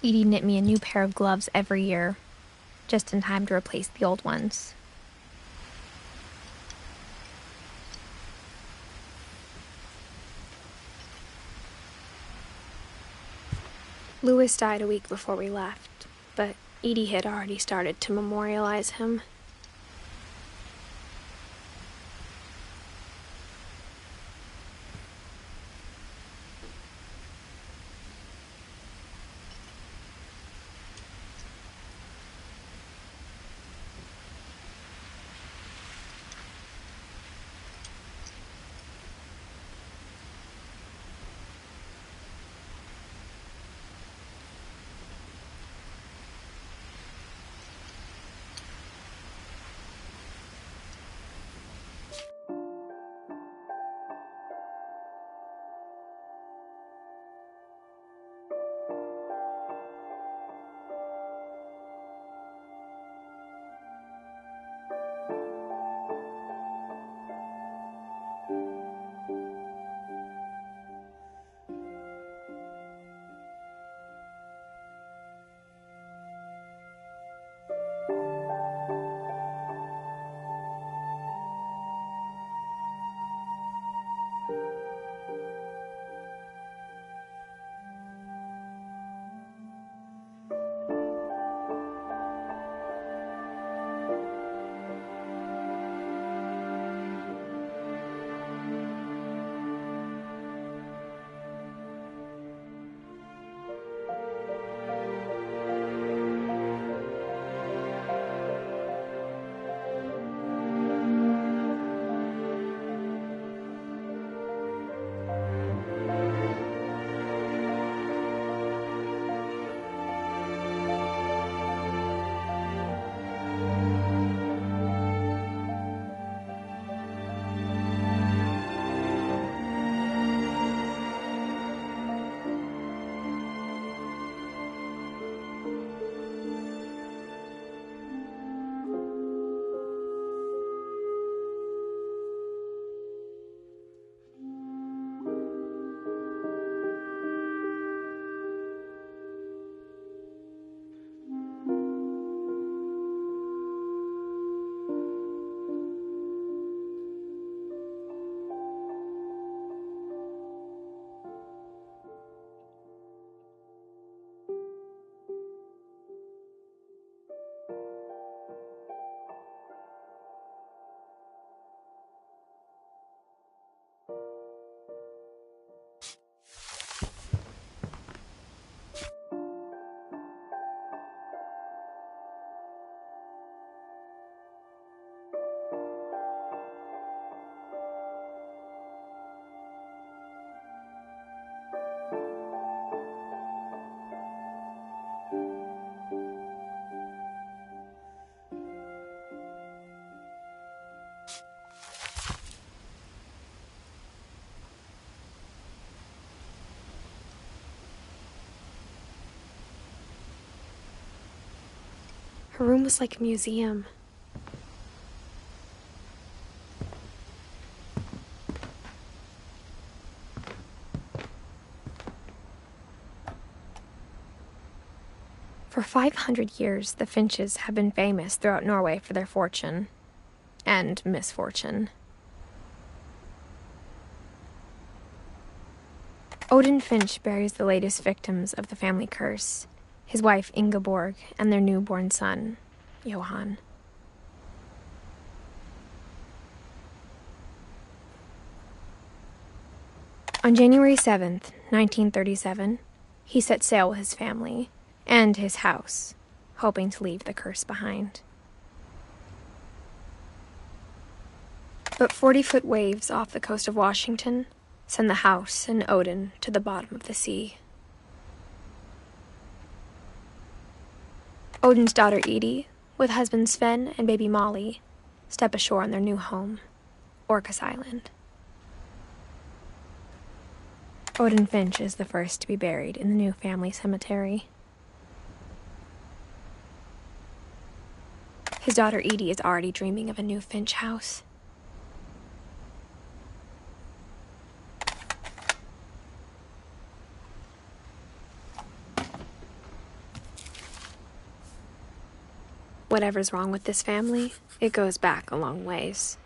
Edie knit me a new pair of gloves every year, just in time to replace the old ones. Louis died a week before we left, but Edie had already started to memorialize him. Her room was like a museum. For 500 years, the Finches have been famous throughout Norway for their fortune and misfortune. Odin Finch buries the latest victims of the family curse, his wife Ingeborg and their newborn son, Johan. On January 7th, 1937, he set sail with his family and his house, hoping to leave the curse behind. But 40-foot waves off the coast of Washington send the house and Odin to the bottom of the sea. Odin's daughter Edie, with husband Sven and baby Molly, step ashore on their new home, Orcas Island. Odin Finch is the first to be buried in the new family cemetery. His daughter Edie is already dreaming of a new Finch house. Whatever's wrong with this family, it goes back a long ways.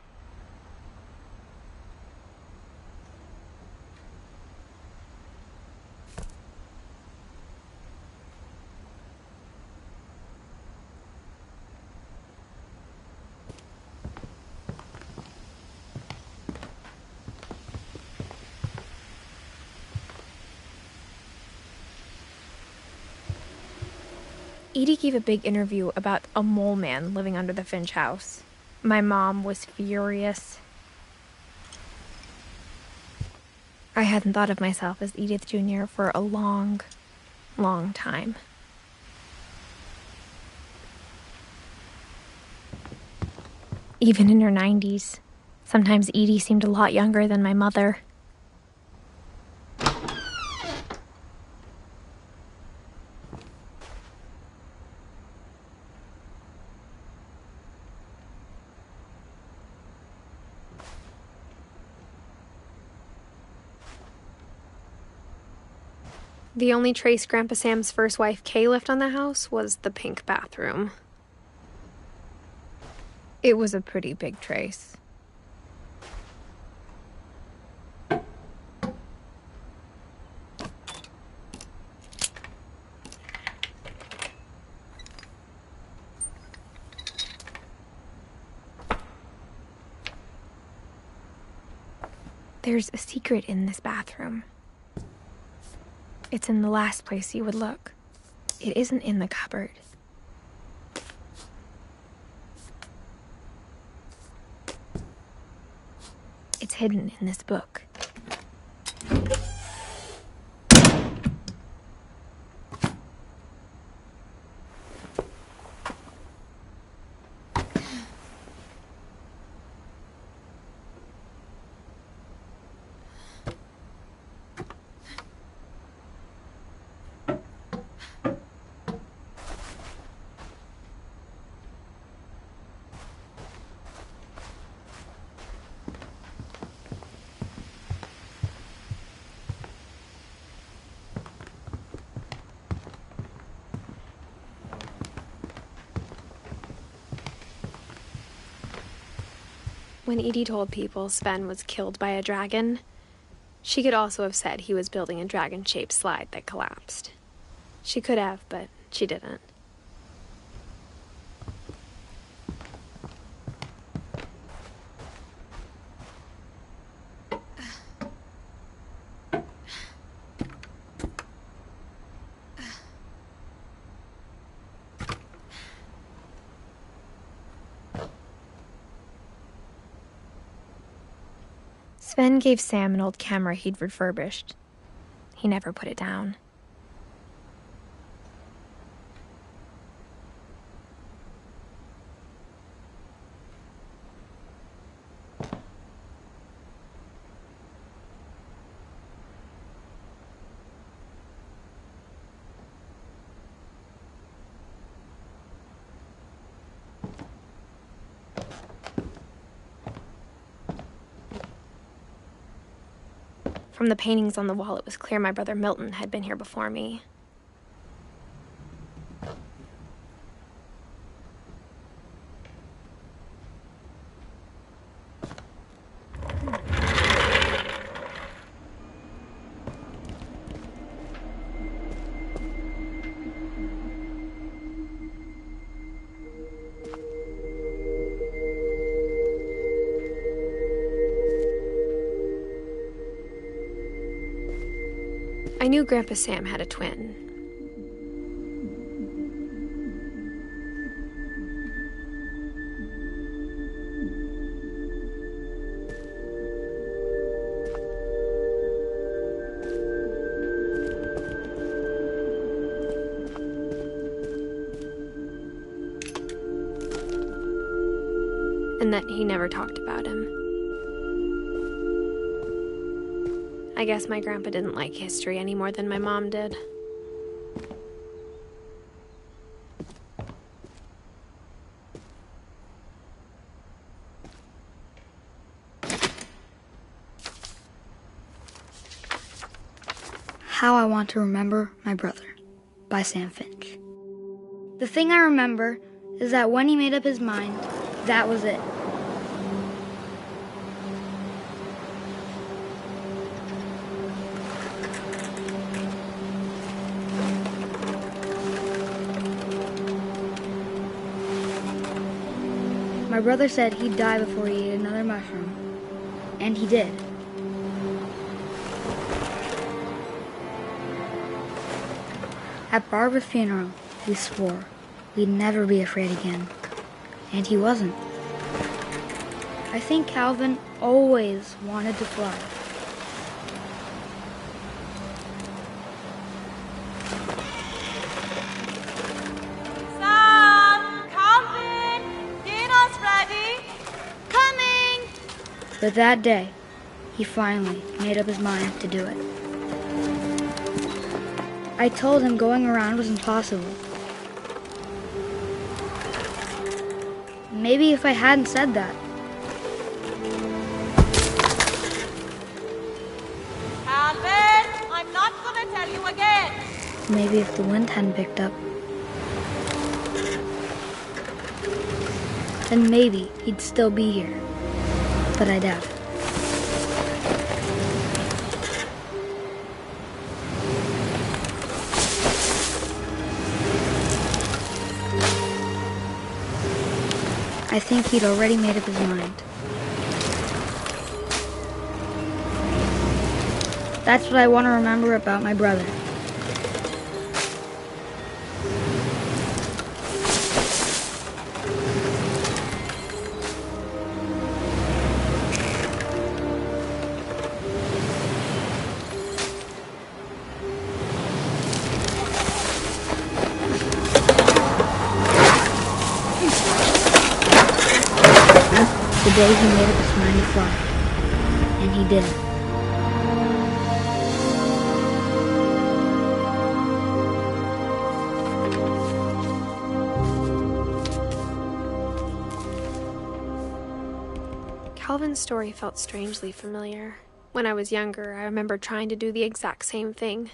Edie gave a big interview about a mole man living under the Finch house. My mom was furious. I hadn't thought of myself as Edith Jr. for a long, long time. Even in her 90s, sometimes Edie seemed a lot younger than my mother. The only trace Grandpa Sam's first wife, Kay, left on the house was the pink bathroom. It was a pretty big trace. There's a secret in this bathroom. It's in the last place you would look. It isn't in the cupboard. It's hidden in this book. When Edie told people Sven was killed by a dragon, she could also have said he was building a dragon-shaped slide that collapsed. She could have, but she didn't. Sven gave Sam an old camera he'd refurbished. He never put it down. From the paintings on the wall, it was clear my brother Milton had been here before me. I knew Grandpa Sam had a twin. And that he never talked about him. I guess my grandpa didn't like history any more than my mom did. How I Want to Remember My Brother by Sam Finch. The thing I remember is that when he made up his mind, that was it. My brother said he'd die before he ate another mushroom. And he did. At Barbara's funeral, he swore we'd never be afraid again. And he wasn't. I think Calvin always wanted to fly. But that day, he finally made up his mind to do it. I told him going around was impossible. Maybe if I hadn't said that. Calvin, I'm not going to tell you again. Maybe if the wind hadn't picked up. Then maybe he'd still be here. But I doubt it. I think he'd already made up his mind. That's what I want to remember about my brother. The day he made up his mind to fly. And he did. Calvin's story felt strangely familiar. When I was younger, I remember trying to do the exact same thing.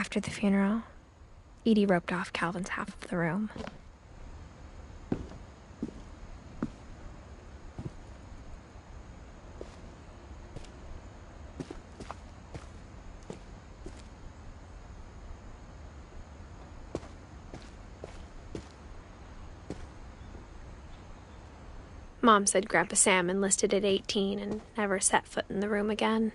After the funeral, Edie roped off Calvin's half of the room. Mom said Grandpa Sam enlisted at 18 and never set foot in the room again.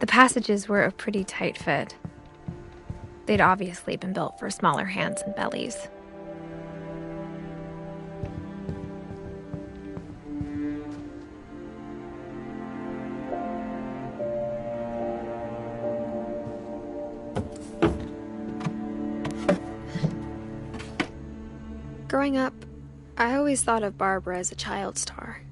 The passages were a pretty tight fit. They'd obviously been built for smaller hands and bellies. Growing up, I always thought of Barbara as a child star.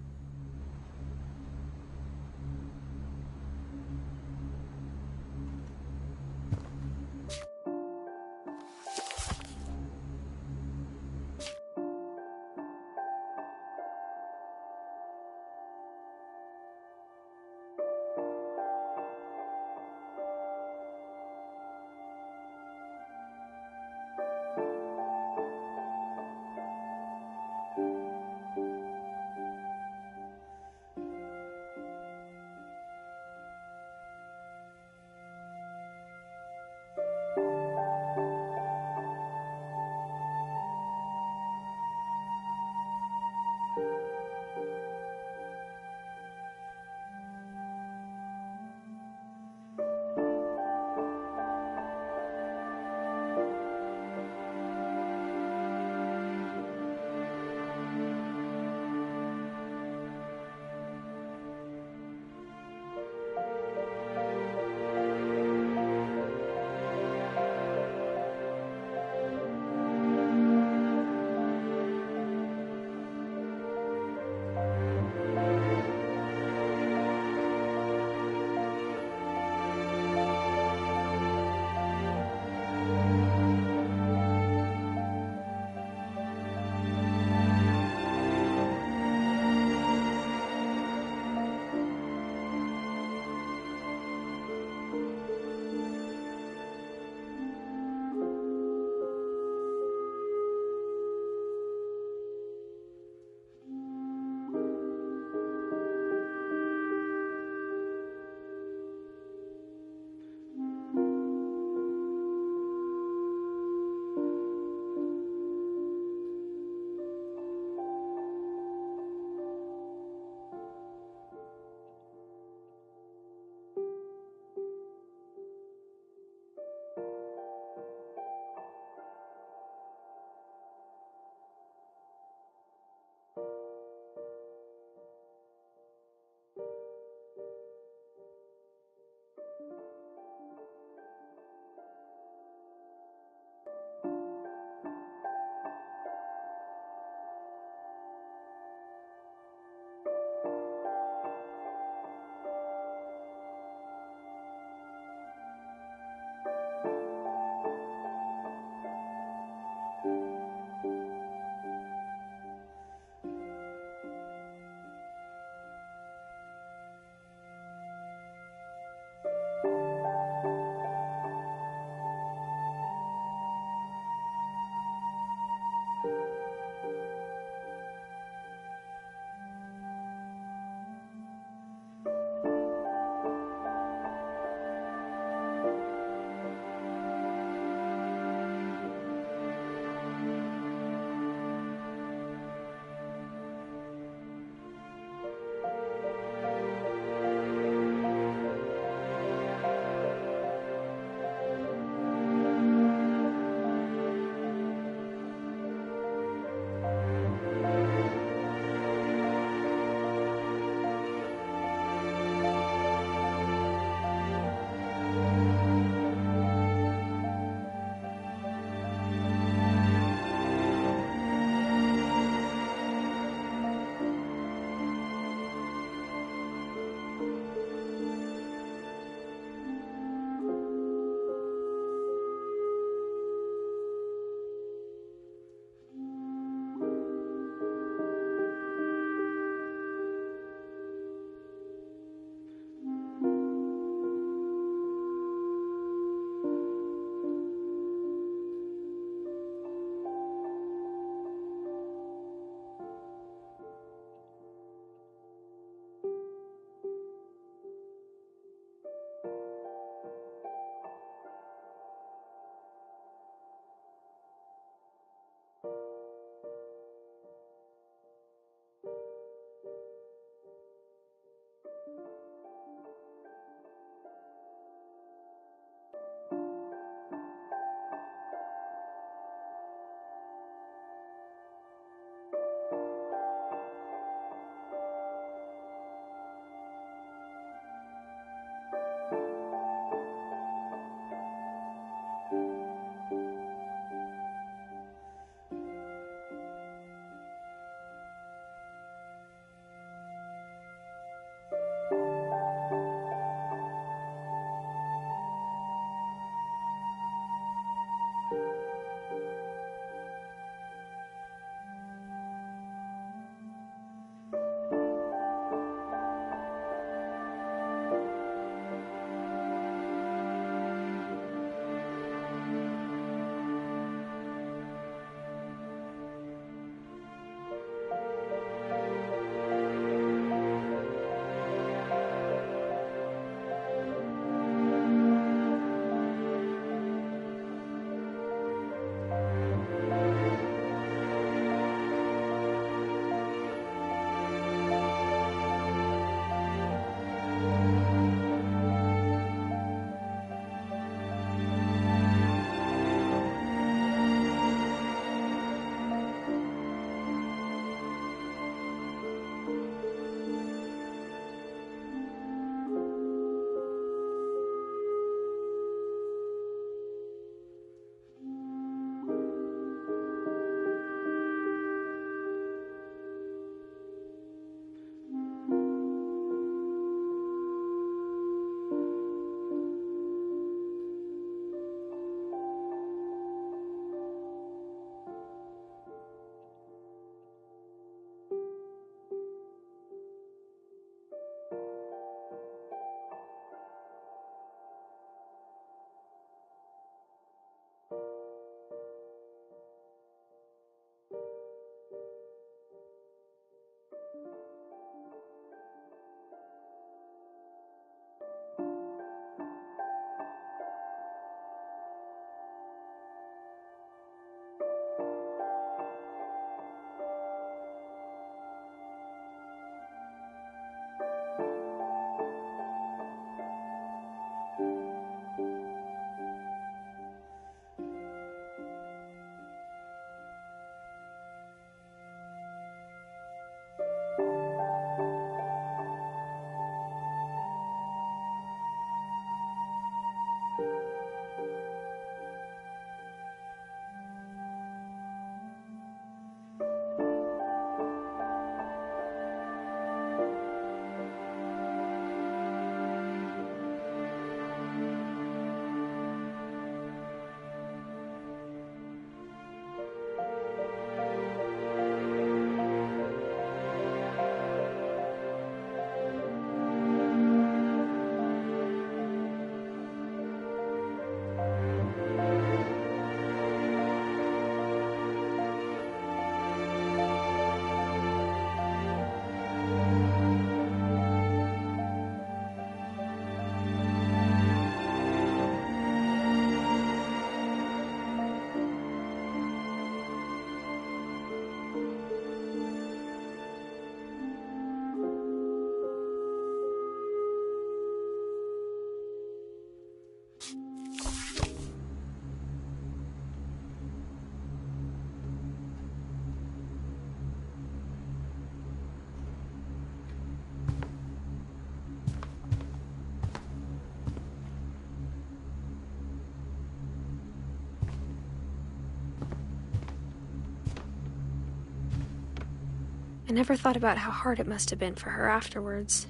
I never thought about how hard it must have been for her afterwards.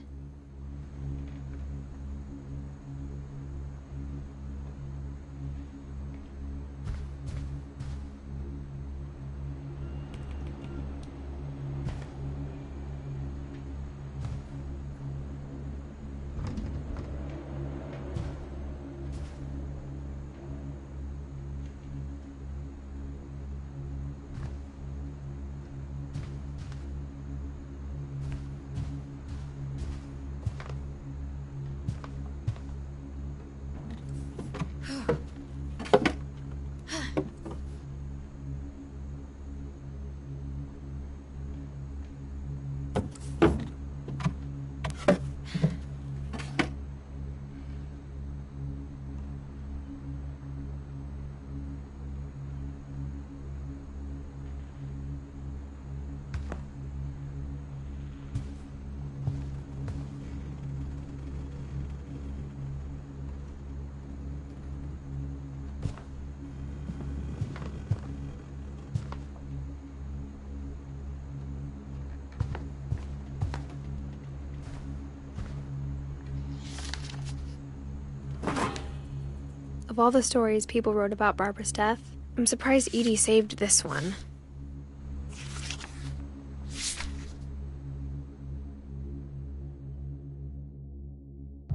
Of all the stories people wrote about Barbara's death, I'm surprised Edie saved this one.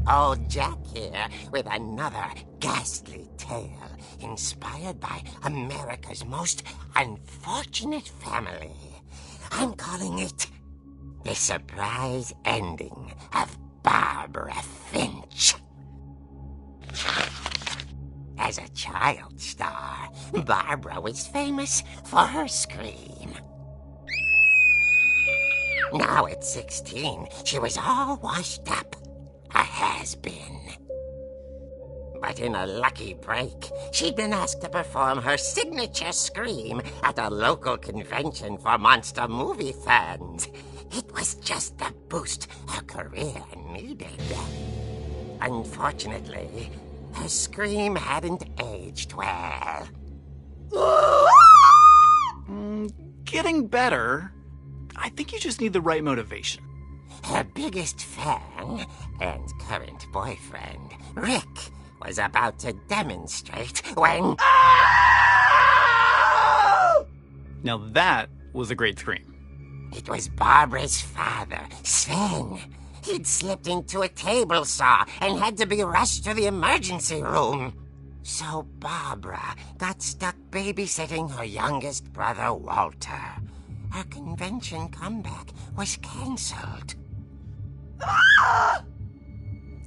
Old Jack here with another ghastly tale inspired by America's most unfortunate family. I'm calling it The Surprise Ending of Barbara Finch. As a child star, Barbara was famous for her scream. Now at 16, she was all washed up. A has-been. But in a lucky break, she'd been asked to perform her signature scream at a local convention for monster movie fans. It was just the boost her career needed. Unfortunately, her scream hadn't aged well. Getting better. I think you just need the right motivation. Her biggest fan and current boyfriend, Rick, was about to demonstrate when... Now that was a great scream. It was Barbara's father, Sven. He'd slipped into a table saw and had to be rushed to the emergency room. So Barbara got stuck babysitting her youngest brother, Walter. Her convention comeback was cancelled.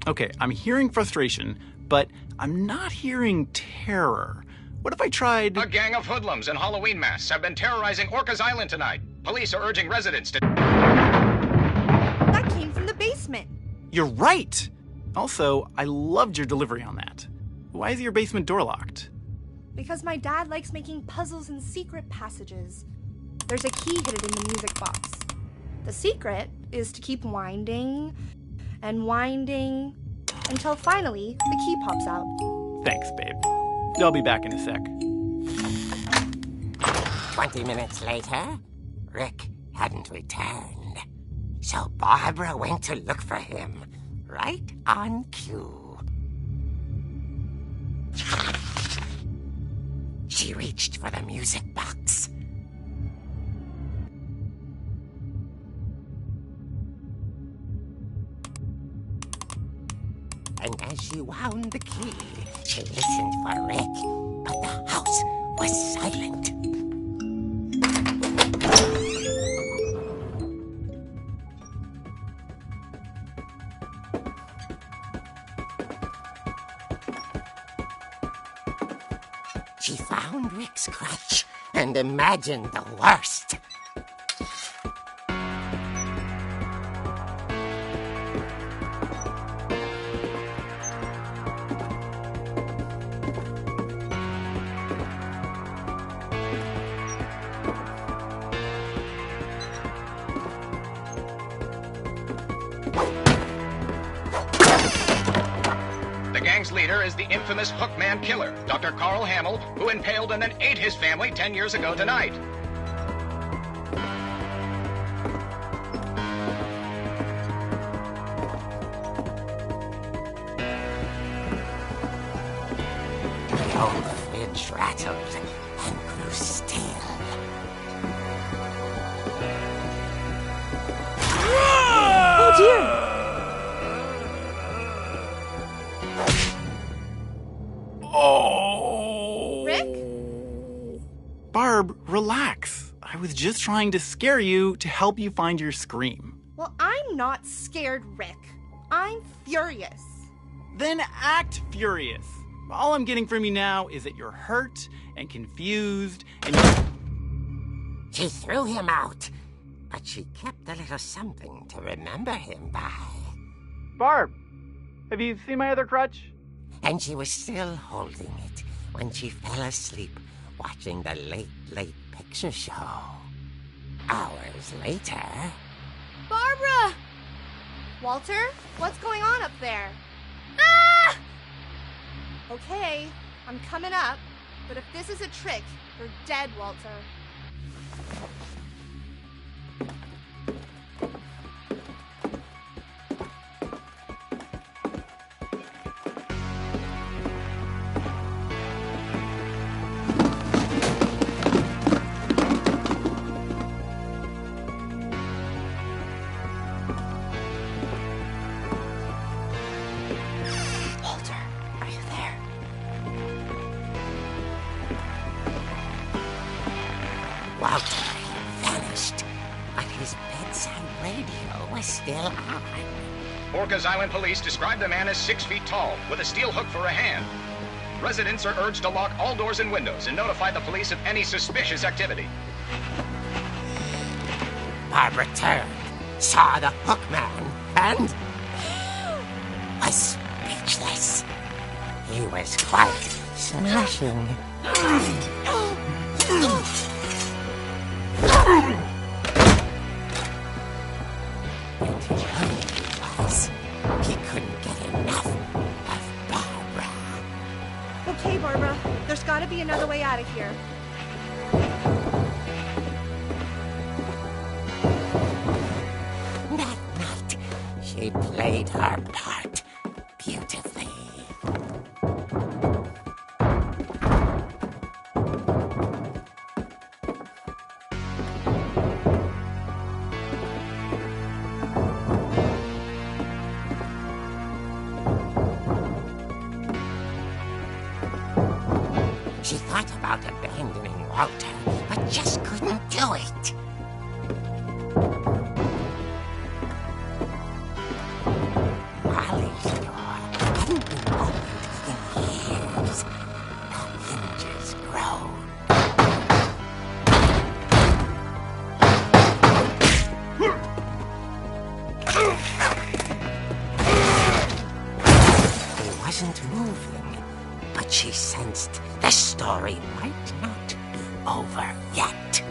Okay, I'm hearing frustration, but I'm not hearing terror. What if I tried... A gang of hoodlums in Halloween masks have been terrorizing Orcas Island tonight. Police are urging residents to... That came from the basement. You're right! Also, I loved your delivery on that. Why is your basement door locked? Because my dad likes making puzzles and secret passages. There's a key hidden in the music box. The secret is to keep winding and winding until finally the key pops out. Thanks, babe. I'll be back in a sec. 20 minutes later, Rick hadn't returned. So Barbara went to look for him, right on cue. She reached for the music box. And as she wound the key, she listened for Rick, but the house was silent. She found Rick's crutch and imagined the worst. The gang's leader is the infamous Hookman killer, Dr. Carl Hamill, who impaled and then ate his family 10 years ago tonight. old fridge rattled and grew still. Oh dear! Oh! Rick? Barb, relax. I was just trying to scare you to help you find your scream. Well, I'm not scared, Rick. I'm furious. Then act furious. All I'm getting from you now is that you're hurt and confused and She threw him out, but she kept a little something to remember him by. Barb, have you seen my other crutch? And she was still holding it when she fell asleep watching the Late Picture Show. Hours later... Barbara! Walter, what's going on up there? Ah! Okay, I'm coming up, but if this is a trick, you're dead, Walter. Walter had vanished, but his bedside radio was still on. Orcas Island police describe the man as 6 feet tall, with a steel hook for a hand. Residents are urged to lock all doors and windows and notify the police of any suspicious activity. Barbara turned, saw the hook man, and was speechless. He was quite smashing. And he was. He couldn't get enough of Barbara. Okay, Barbara, there's gotta be another way out of here. That night, she played her part beautifully. She thought about abandoning Walter, but just couldn't do it. Molly's door hadn't been opened in years. The hinges groaned. He wasn't moving, but she sensed the story might not be over yet.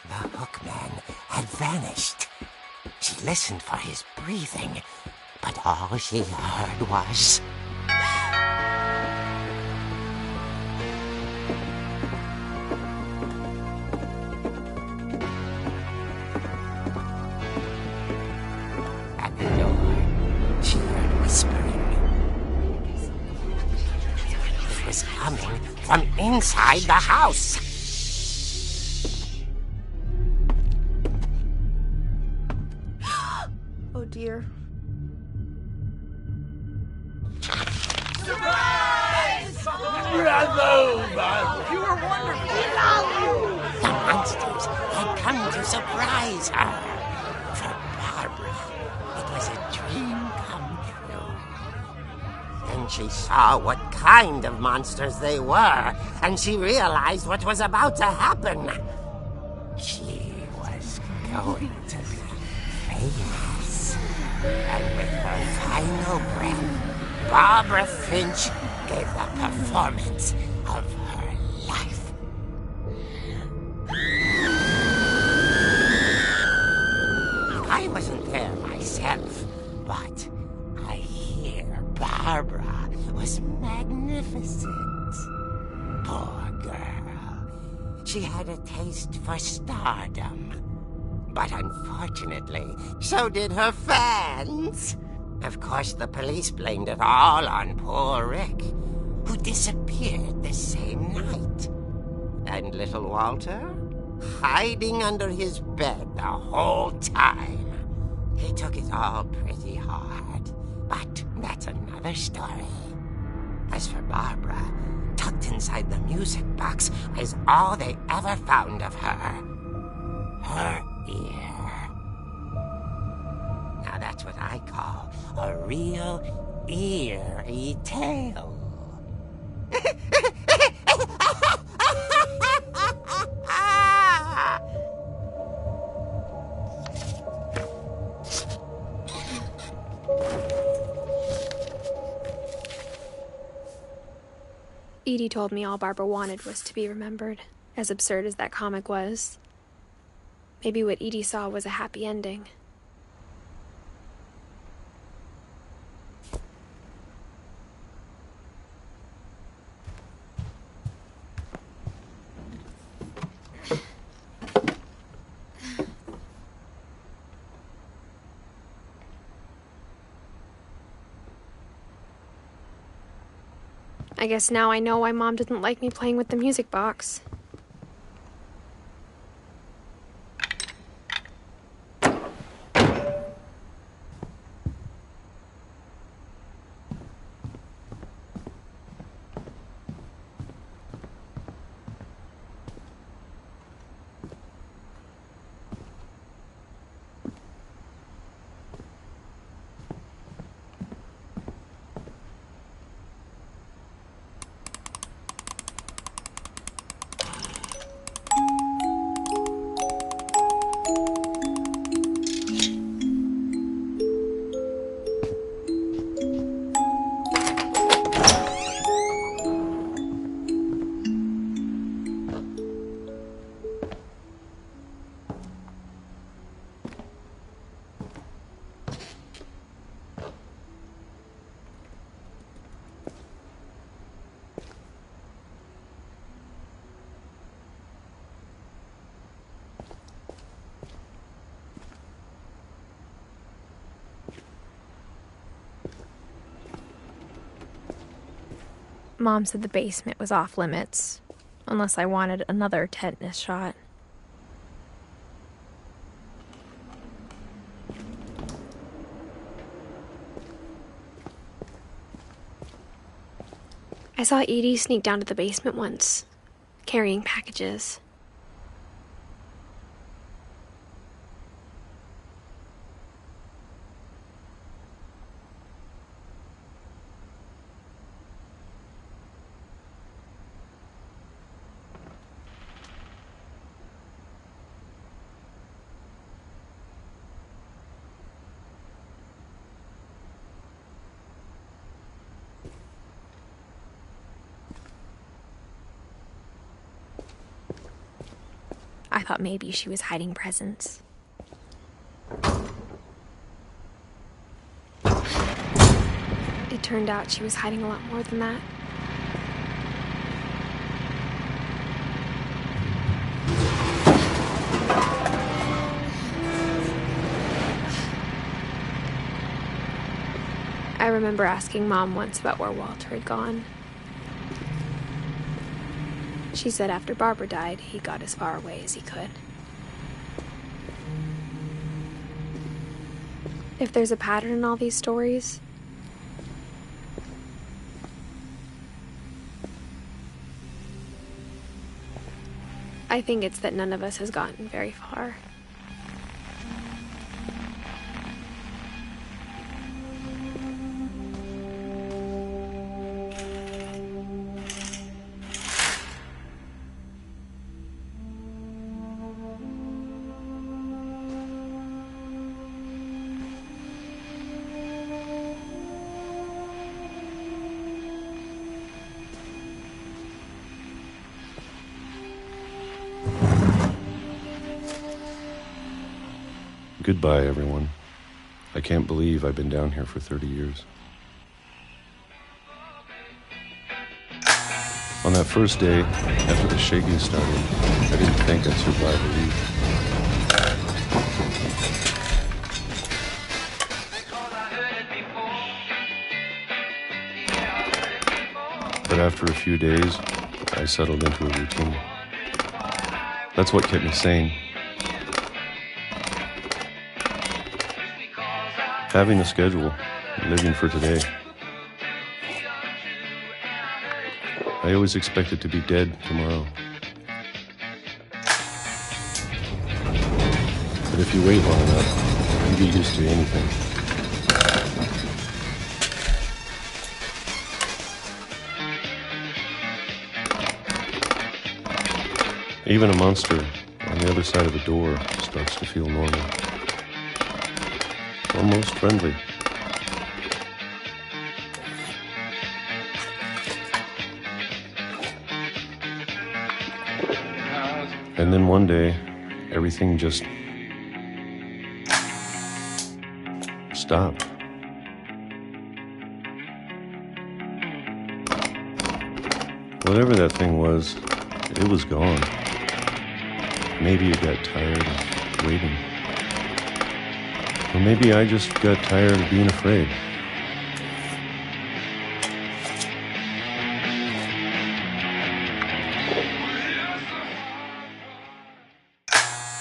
The hookman had vanished. She listened for his breathing, but all she heard was... At the door, she heard whispering. It was coming from inside the house. Oh dear. The monsters had come to surprise her. For Barbara, it was a dream come true. Then she saw what kind of monsters they were, and she realized what was about to happen. She was going to be famous. And with her final breath, Barbara Finch gave the performance of her life. I wasn't there myself, but I hear Barbara was magnificent. Poor girl. She had a taste for stardom. But unfortunately, so did her fans. Of course, the police blamed it all on poor Rick, who disappeared the same night. And little Walter, hiding under his bed the whole time. He took it all pretty hard, but that's another story. As for Barbara, tucked inside the music box is all they ever found of her. Her ear. Now that's what I call a real eerie tale. Edie told me all Barbara wanted was to be remembered, as absurd as that comic was. Maybe what Edie saw was a happy ending. I guess now I know why Mom didn't like me playing with the music box. Mom said the basement was off limits, unless I wanted another tetanus shot. I saw Edie sneak down to the basement once, carrying packages. I thought maybe she was hiding presents. It turned out she was hiding a lot more than that. I remember asking Mom once about where Walter had gone. She said after Barbara died, he got as far away as he could. If there's a pattern in all these stories, I think it's that none of us has gotten very far. Goodbye, everyone. I can't believe I've been down here for 30 years. On that first day, after the shaking started, I didn't think I'd survive a week. But after a few days, I settled into a routine. That's what kept me sane. Having a schedule, living for today. I always expected to be dead tomorrow. But if you wait long enough, you get used to anything. Even a monster on the other side of the door starts to feel normal. Almost friendly. And then one day, everything just stopped. Whatever that thing was, it was gone. Maybe it got tired of waiting. Or maybe I just got tired of being afraid.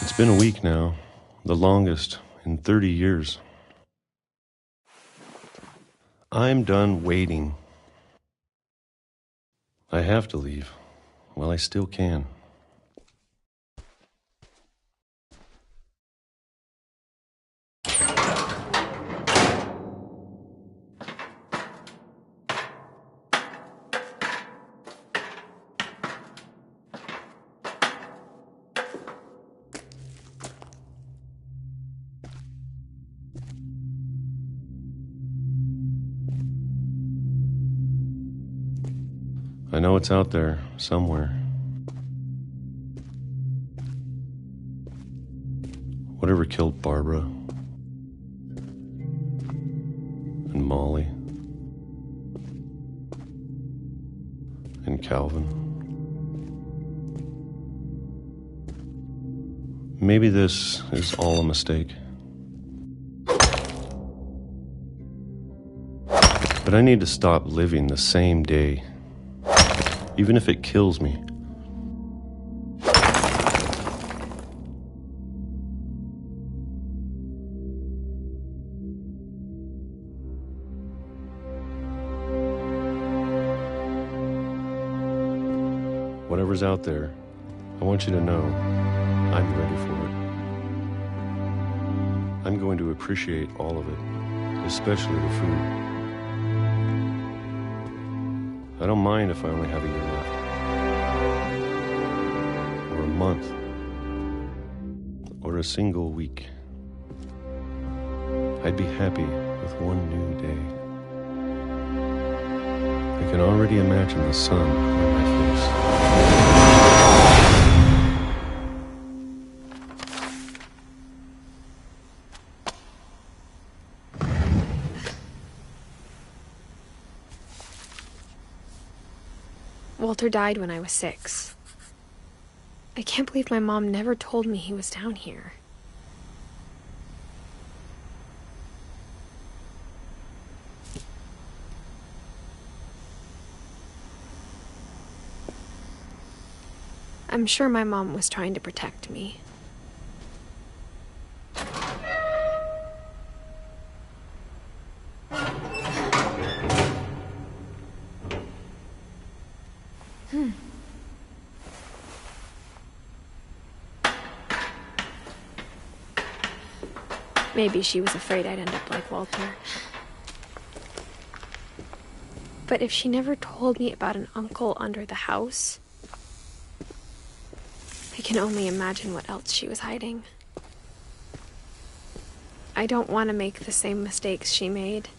It's been a week now, the longest in 30 years. I'm done waiting. I have to leave while I still can. I know it's out there somewhere. Whatever killed Barbara and Molly and Calvin. Maybe this is all a mistake. But I need to stop living the same day. Even if it kills me. Whatever's out there, I want you to know I'm ready for it. I'm going to appreciate all of it, especially the food. I don't mind if I only have a year left. Or a month. Or a single week. I'd be happy with one new day. I can already imagine the sun on my face. Walter died when I was 6. I can't believe my mom never told me he was down here. I'm sure my mom was trying to protect me. Maybe she was afraid I'd end up like Walter. But if she never told me about an uncle under the house, I can only imagine what else she was hiding. I don't want to make the same mistakes she made.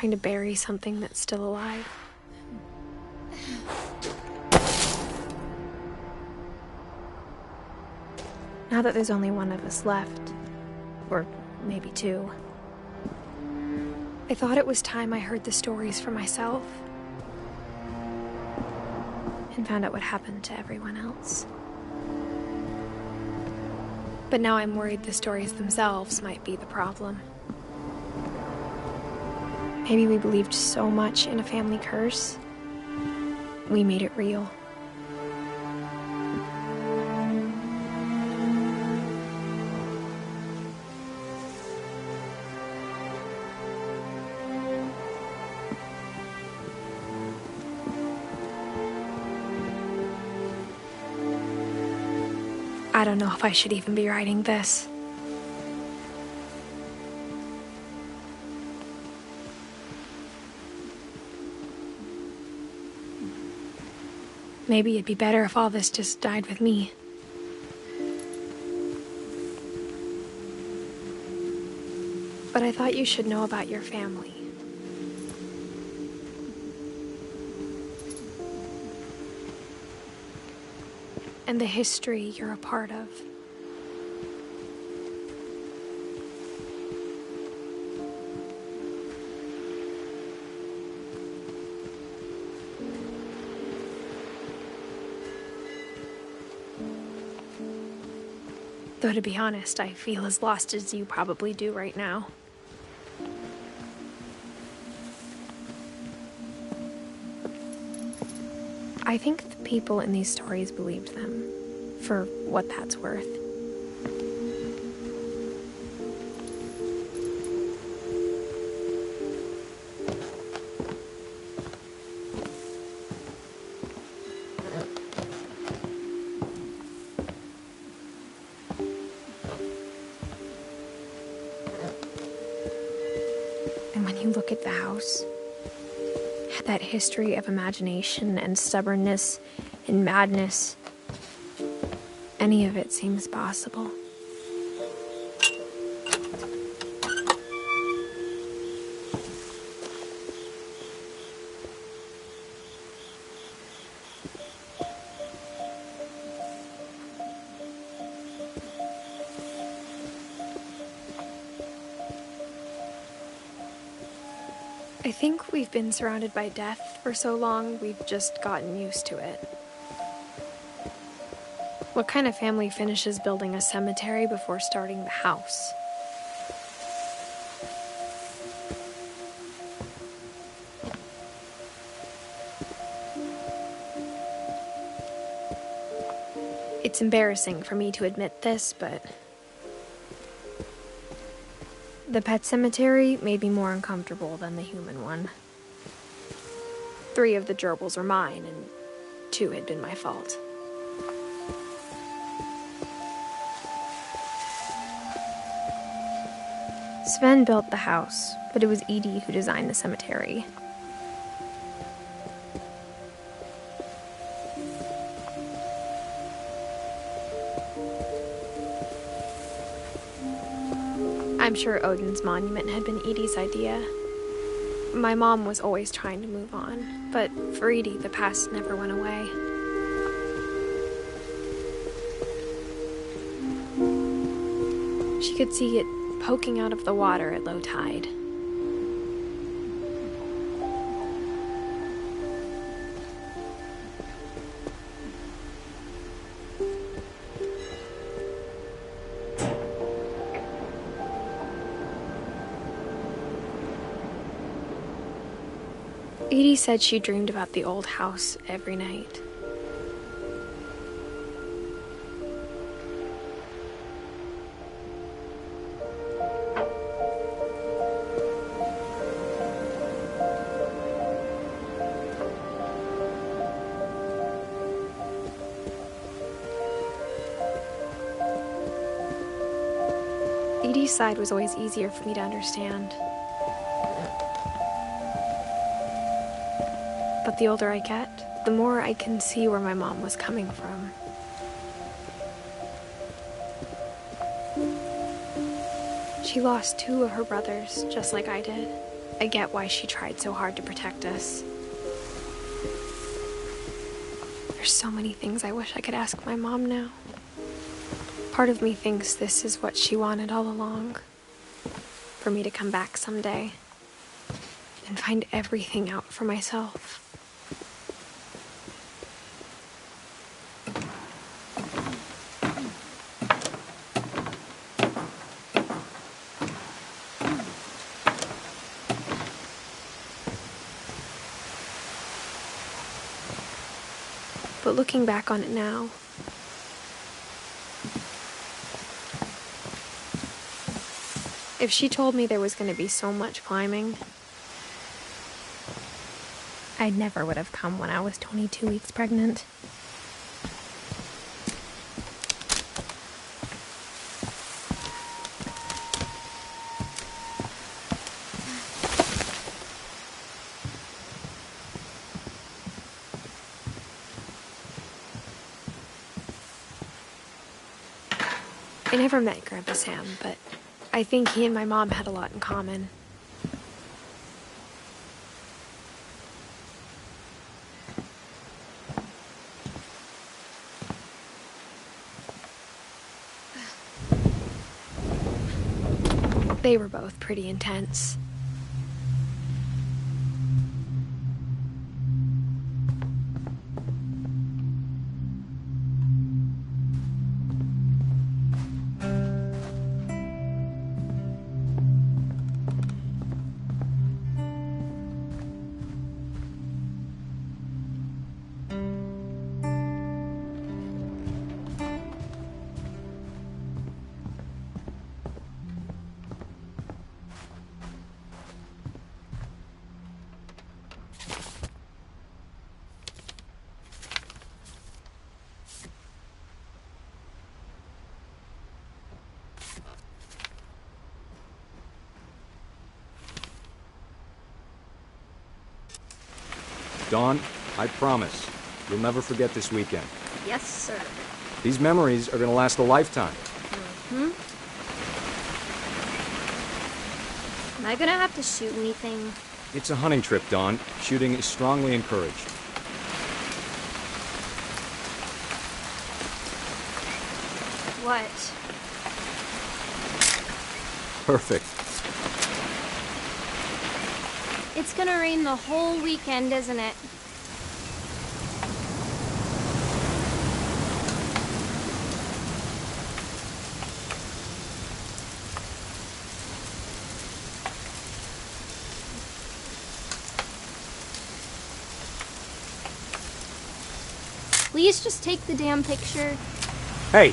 trying to bury something that's still alive. Now that there's only one of us left, or maybe two, I thought it was time I heard the stories for myself and found out what happened to everyone else. But now I'm worried the stories themselves might be the problem. Maybe we believed so much in a family curse, we made it real. I don't know if I should even be writing this. Maybe it'd be better if all this just died with me. But I thought you should know about your family. And the history you're a part of. Though to be honest, I feel as lost as you probably do right now. I think the people in these stories believed them, for what that's worth. And when you look at the house, that history of imagination and stubbornness and madness, any of it seems possible. I think we've been surrounded by death for so long, we've just gotten used to it. What kind of family finishes building a cemetery before starting the house? It's embarrassing for me to admit this, but the pet cemetery made me more uncomfortable than the human one. 3 of the gerbils were mine, and 2 had been my fault. Sven built the house, but it was Edie who designed the cemetery. I'm sure Odin's monument had been Edie's idea. My mom was always trying to move on, but for Edie, the past never went away. She could see it poking out of the water at low tide. Edie said she dreamed about the old house every night. Edie's side was always easier for me to understand. But the older I get, the more I can see where my mom was coming from. She lost 2 of her brothers, just like I did. I get why she tried so hard to protect us. There's so many things I wish I could ask my mom now. Part of me thinks this is what she wanted all along. For me to come back someday and find everything out for myself. But looking back on it now, if she told me there was going to be so much climbing, I never would have come when I was 22 weeks pregnant. I never met Grandpa Sam, but I think he and my mom had a lot in common. They were both pretty intense. Dawn, I promise, you'll never forget this weekend. Yes, sir. These memories are gonna last a lifetime. Am I gonna have to shoot anything? It's a hunting trip, Dawn. Shooting is strongly encouraged. What? Perfect. It's gonna rain the whole weekend, isn't it? Please just take the damn picture. Hey,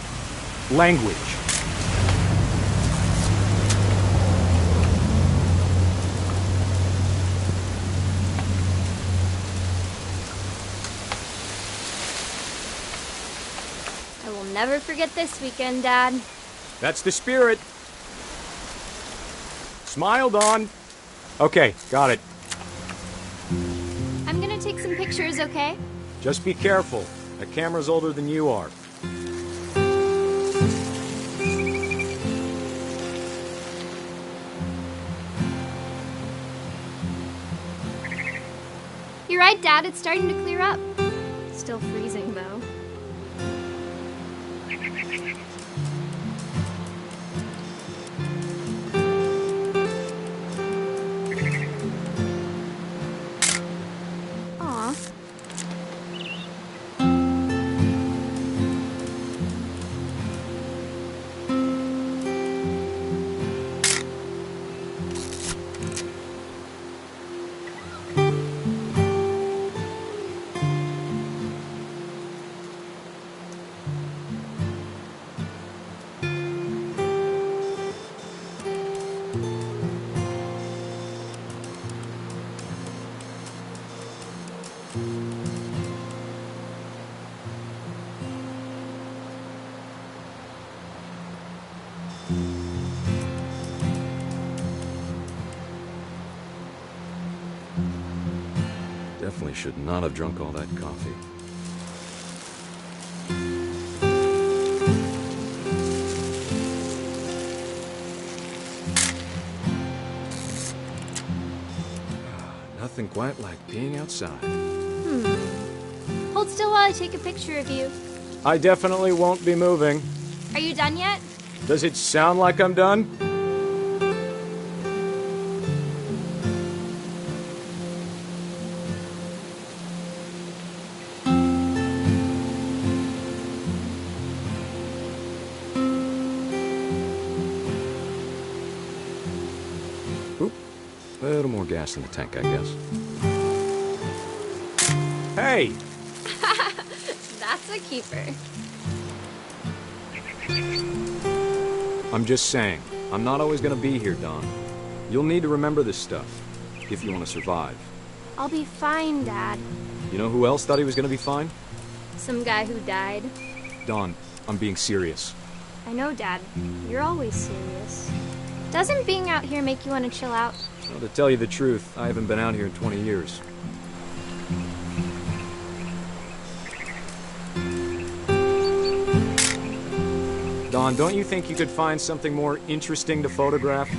language. I will never forget this weekend, Dad. That's the spirit. Smile, Dawn. Okay, got it. I'm gonna take some pictures, okay? Just be careful. That camera's older than you are. You're right, Dad. It's starting to clear up. Still freezing, though. Aw. Definitely should not have drunk all that coffee. nothing quite like being outside. Hold still while I take a picture of you. I definitely won't be moving. Are you done yet? Does it sound like I'm done? Oop. A little more gas in the tank, I guess. Hey! That's a keeper. I'm just saying, I'm not always gonna be here, Dawn. You'll need to remember this stuff, if you want to survive. I'll be fine, Dad. You know who else thought he was gonna be fine? Some guy who died. Dawn, I'm being serious. I know, Dad. You're always serious. Doesn't being out here make you want to chill out? Well, to tell you the truth, I haven't been out here in 20 years. Dawn, don't you think you could find something more interesting to photograph?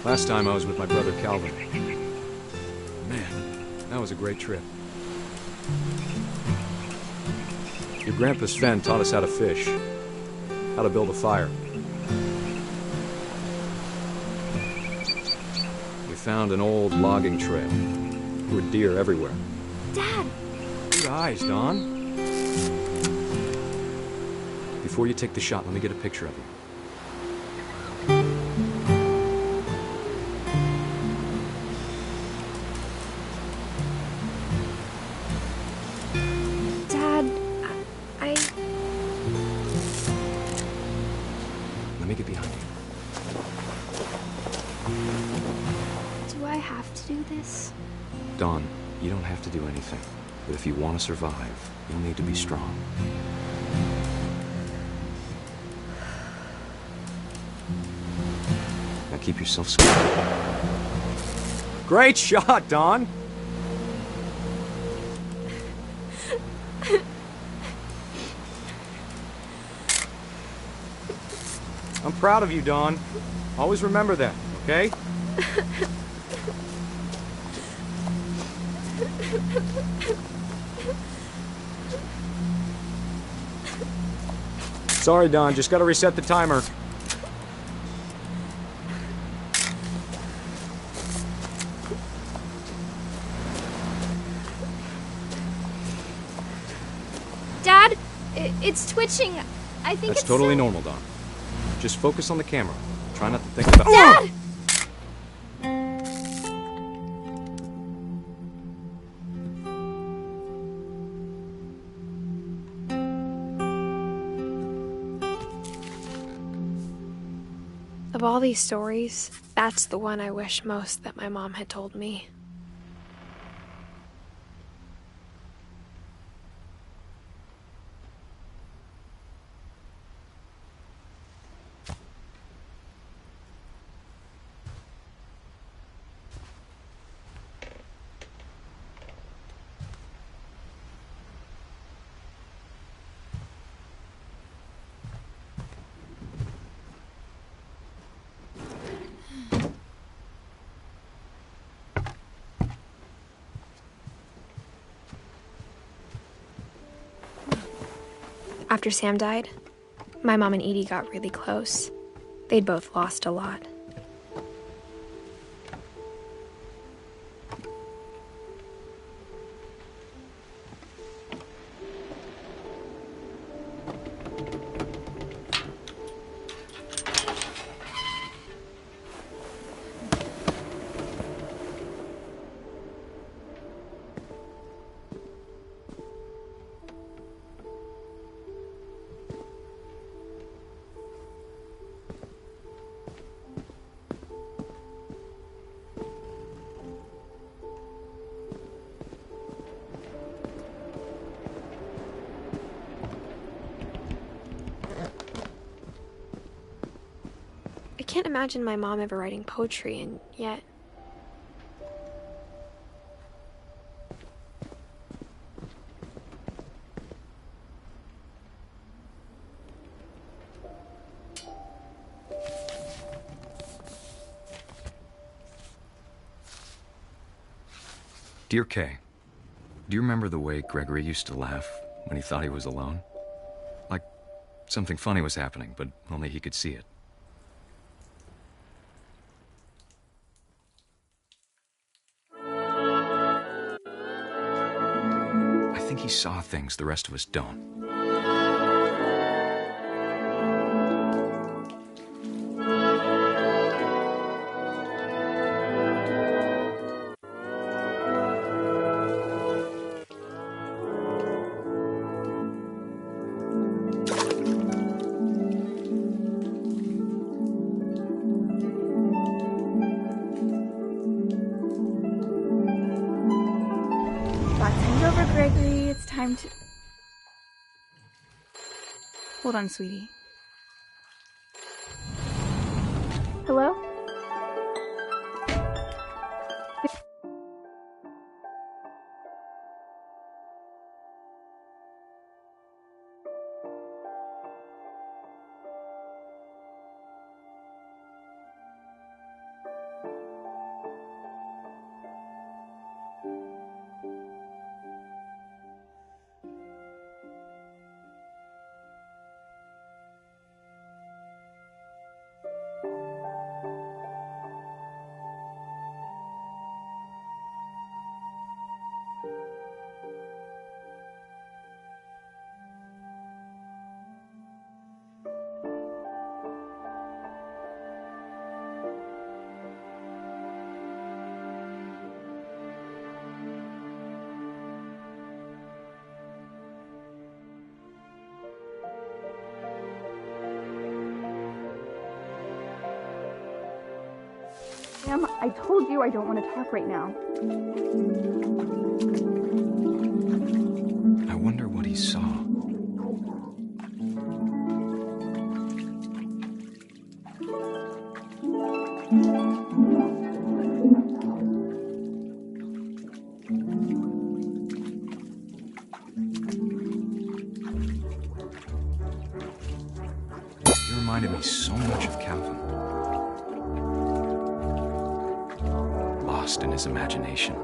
Last time I was with my brother Calvin. Man, that was a great trip. Your grandpa Sven taught us how to fish, how to build a fire. We found an old logging trail. There were deer everywhere. Dad! Good eyes, Dawn. Before you take the shot, let me get a picture of you. Dad, I... Let me get behind you. Do I have to do this? Dawn, you don't have to do anything. But if you want to survive, you'll need to be strong. Now keep yourself square. Great shot, Dawn! I'm proud of you, Dawn. Always remember that, okay? Sorry, Dawn. Just gotta reset the timer. Dad, it's twitching. I think That's it's totally so... normal, Dawn. Just focus on the camera. Try not to think about... Dad! Of all these stories, that's the one I wish most that my mom had told me. After Sam died, my mom and Edie got really close. They'd both lost a lot. I can't imagine my mom ever writing poetry, and yet... Dear Kay, do you remember the way Gregory used to laugh when he thought he was alone? Like something funny was happening, but only he could see it. I think he saw things the rest of us don't. Gregory, it's time to... Hold on, sweetie. Hello? Sam, I told you I don't want to talk right now. I wonder what he saw. You reminded me so much of Calvin. Lost in his imagination.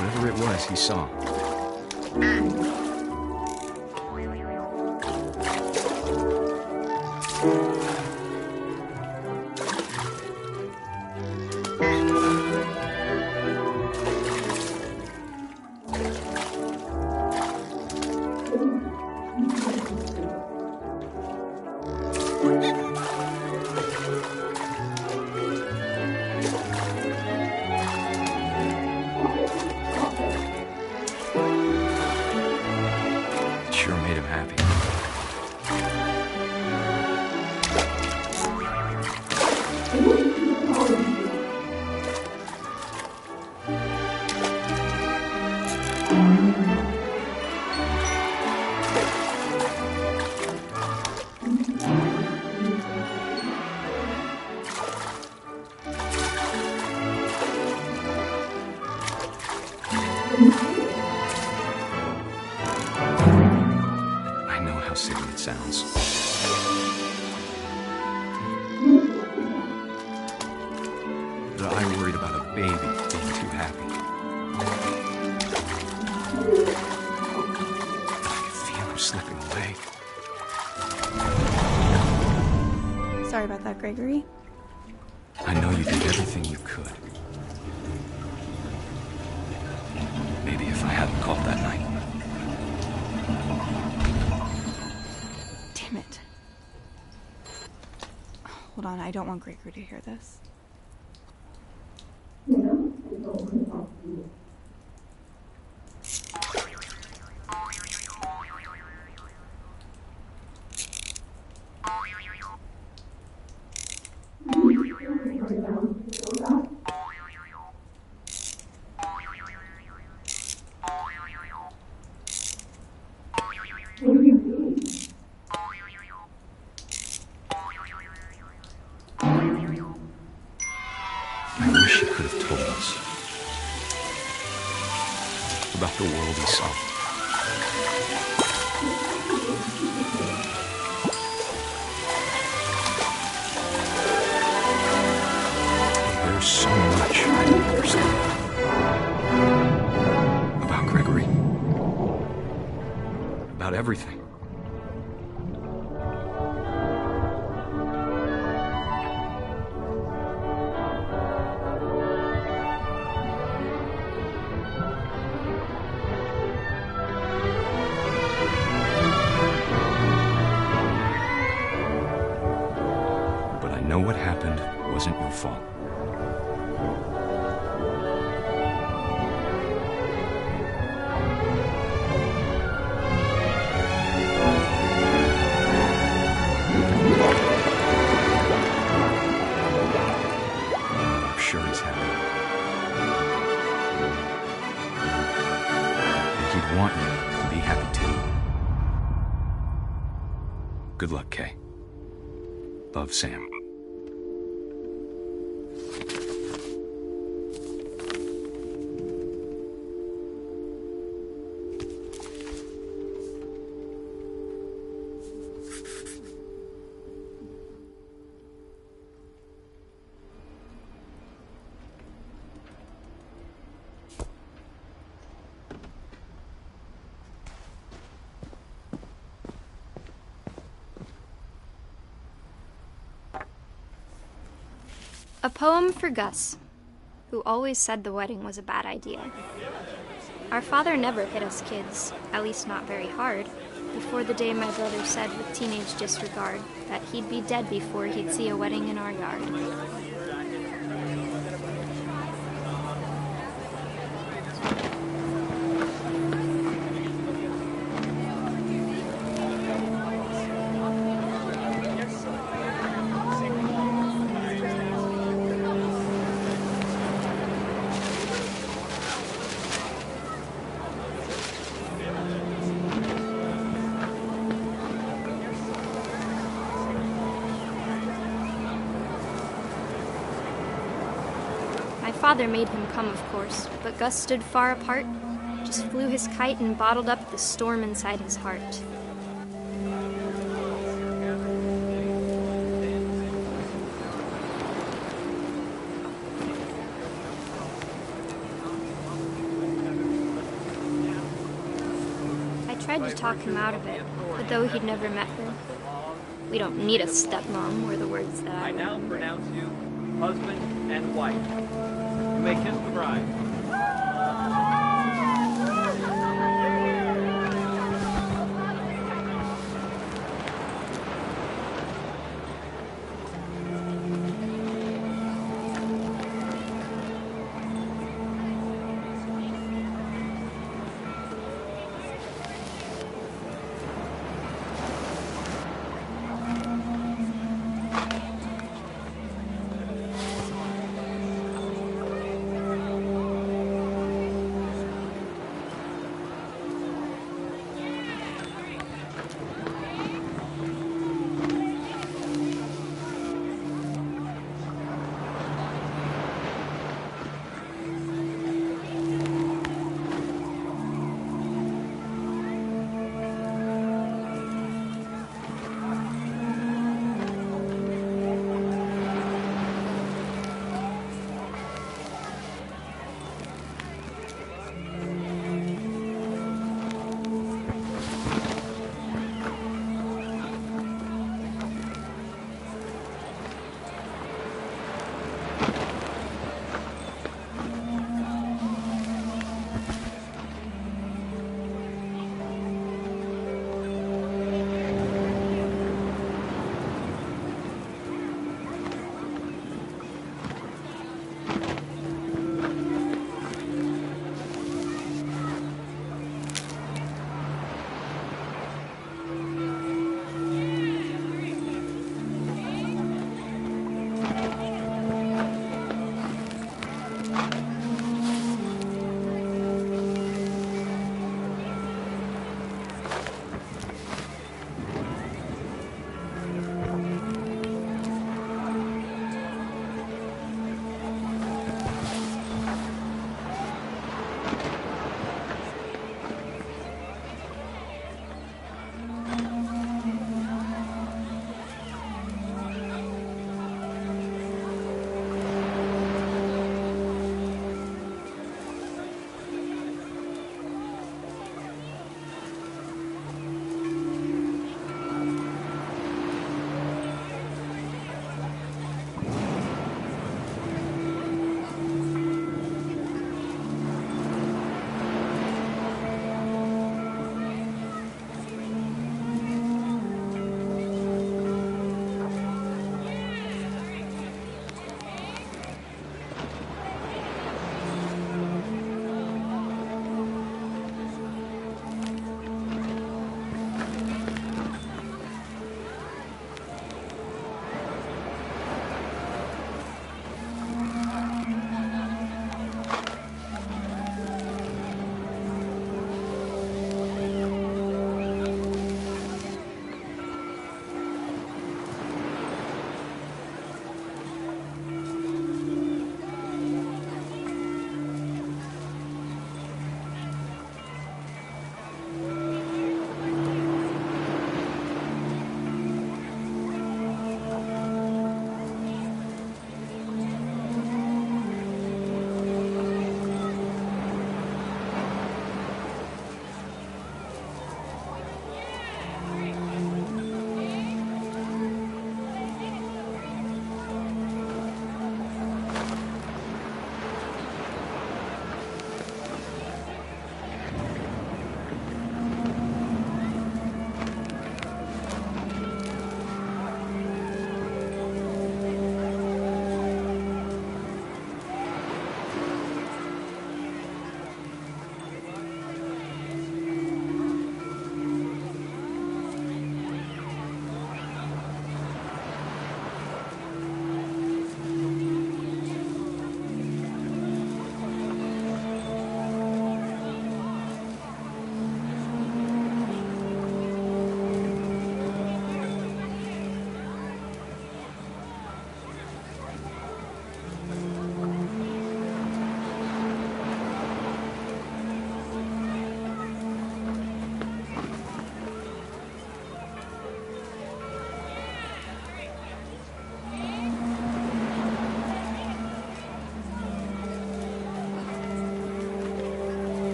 Whatever it was he saw. It sure made him happy. I know how silly it sounds. But I worried about a baby being too happy. I could feel him slipping away. Sorry about that, Gregory. I know you did everything you could. Maybe if I hadn't called that night. Hold on, I don't want Gregory to hear this. I wish he could have told us about the world he saw. There's so much I don't understand about Gregory, about everything. But I know what happened wasn't your fault. I'm sure he's happy. And he'd want you to be happy too. Good luck, Kay. Love, Sam. A poem for Gus, who always said the wedding was a bad idea. Our father never hit us kids, at least not very hard, before the day my brother said with teenage disregard that he'd be dead before he'd see a wedding in our yard. My father made him come, of course, but Gus stood far apart, just flew his kite and bottled up the storm inside his heart. I tried to talk him out of it, but though he'd never met her, "We don't need a stepmom," were the words that I now remembered. pronounce you husband and wife. You may kiss the bride.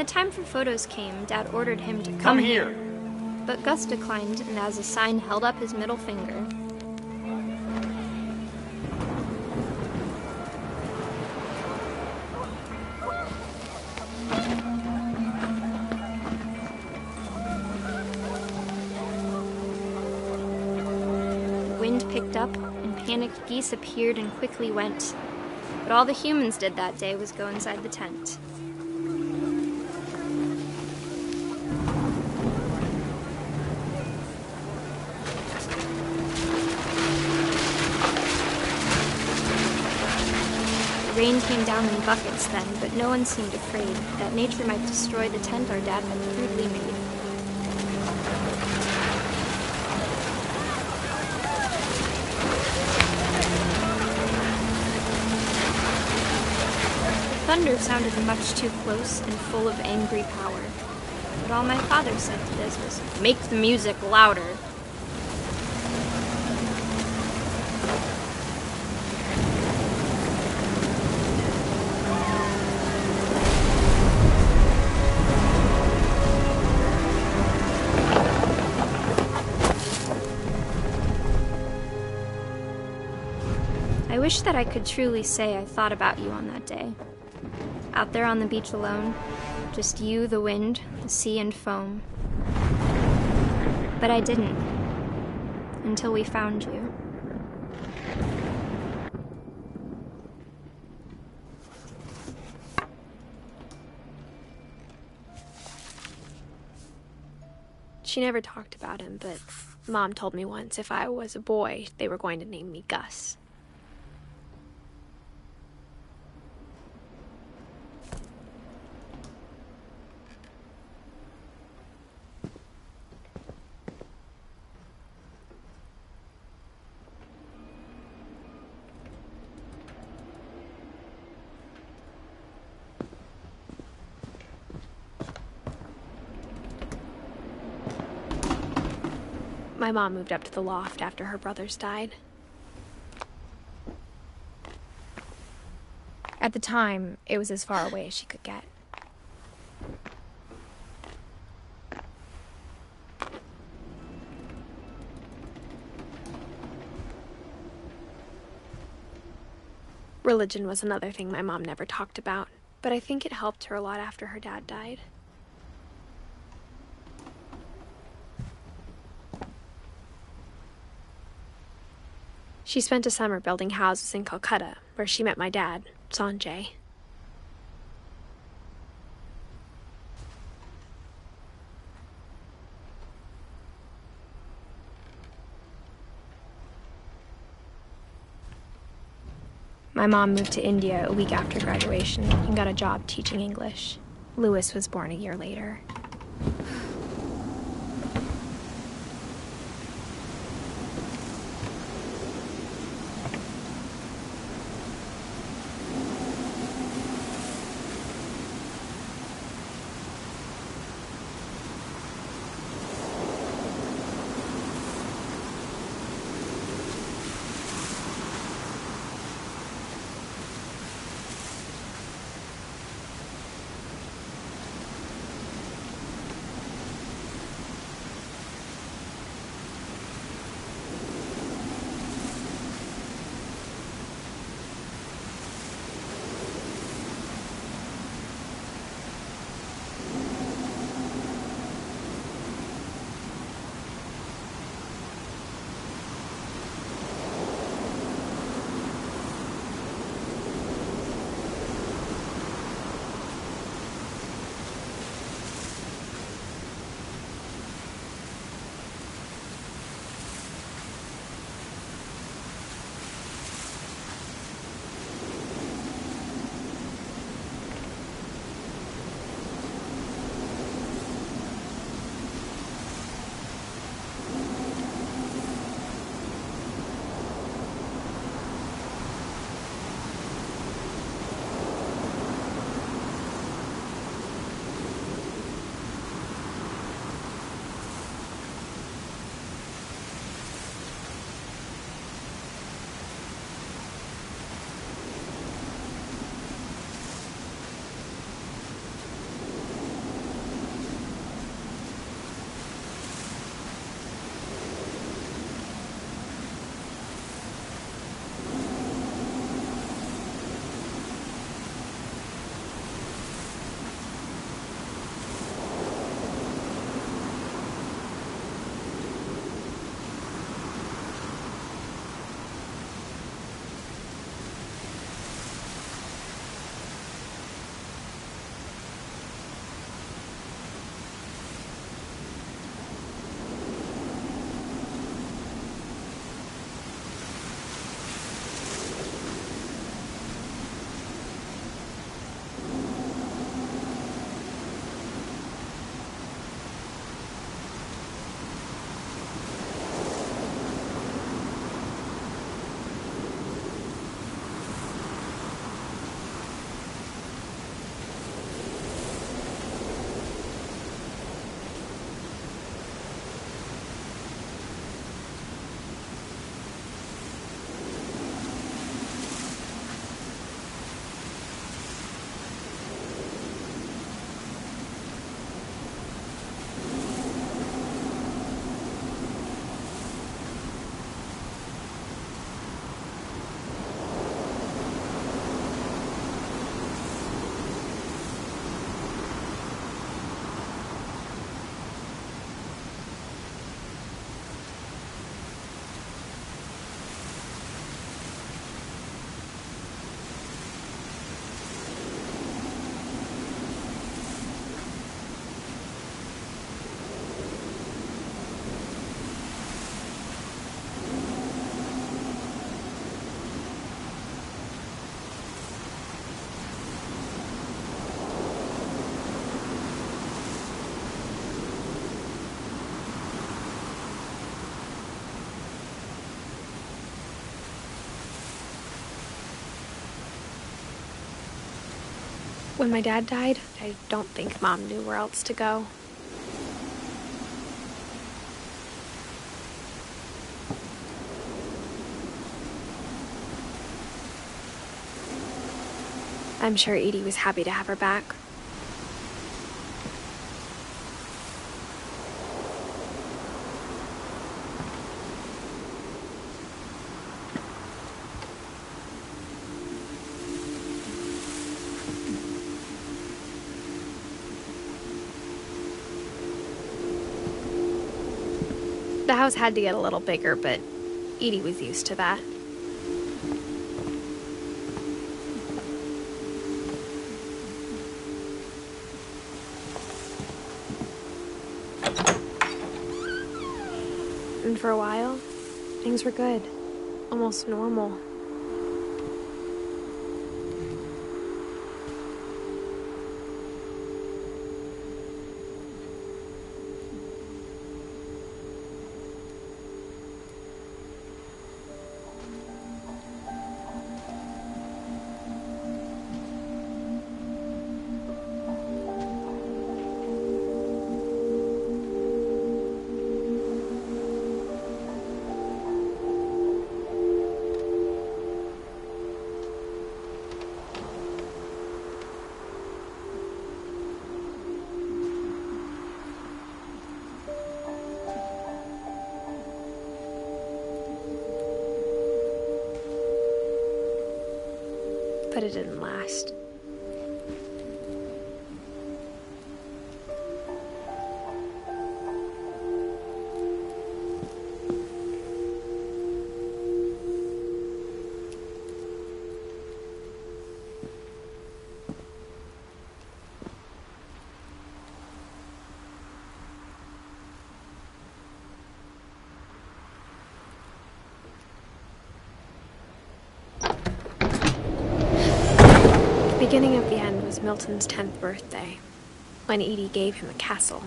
the time for photos came, Dad ordered him to Come here. But Gus declined and as a sign held up his middle finger. The wind picked up and panicked geese appeared and quickly went. But all the humans did that day was go inside the tent. The rain came down in buckets then, but no one seemed afraid that nature might destroy the tent our dad had crudely made. The thunder sounded much too close and full of angry power. But all my father said to this was, "Make the music louder." I wish that I could truly say I thought about you on that day. Out there on the beach alone, just you, the wind, the sea, and foam. But I didn't, until we found you. She never talked about him, but Mom told me once if I was a boy, they were going to name me Gus. My mom moved up to the loft after her brothers died. At the time, it was as far away as she could get. Religion was another thing my mom never talked about, but I think it helped her a lot after her dad died. She spent a summer building houses in Calcutta, where she met my dad, Sanjay. My mom moved to India a week after graduation and got a job teaching English. Louis was born a year later. When my dad died, I don't think Mom knew where else to go. I'm sure Edie was happy to have her back. The house had to get a little bigger, but Edie was used to that. And for a while, things were good. Almost normal. But it didn't last. The beginning of the end was Milton's 10th birthday, when Edie gave him a castle.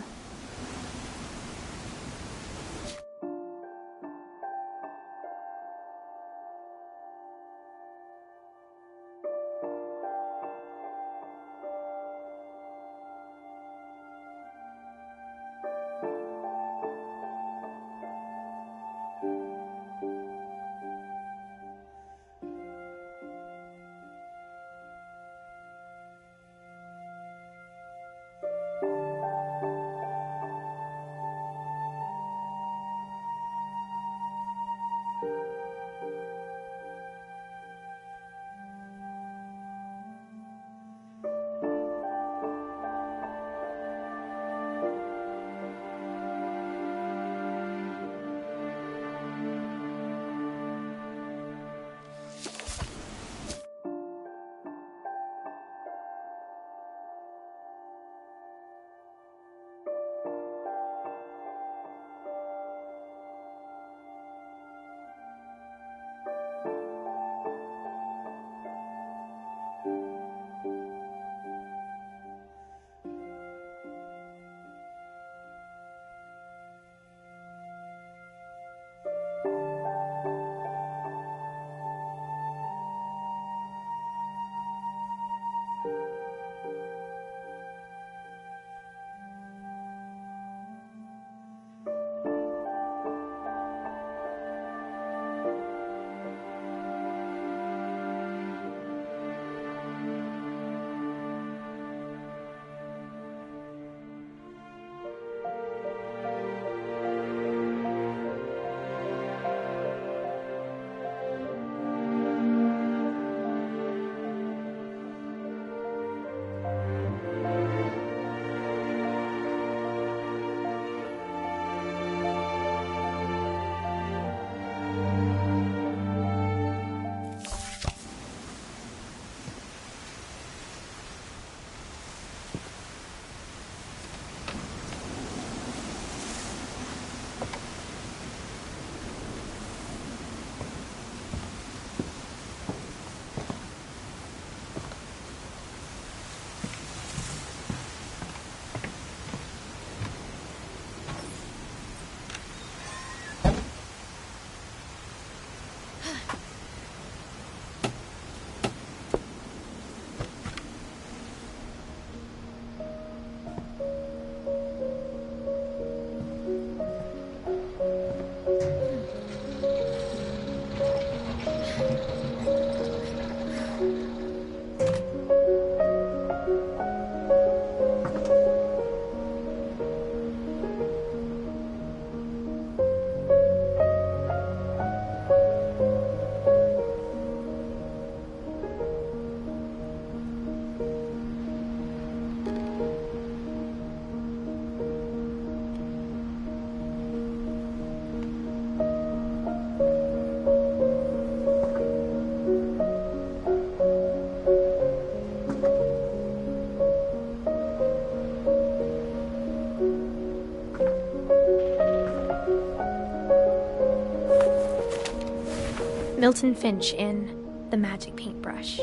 Milton Finch in The Magic Paintbrush.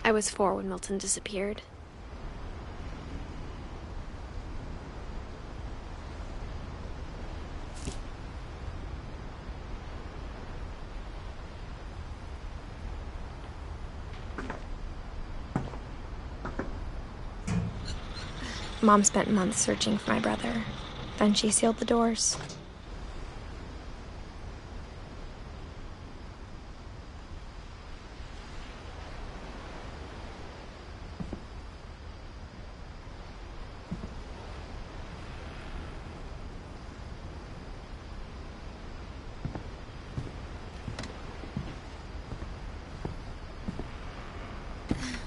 I was 4 when Milton disappeared. Mom spent months searching for my brother. Then she sealed the doors.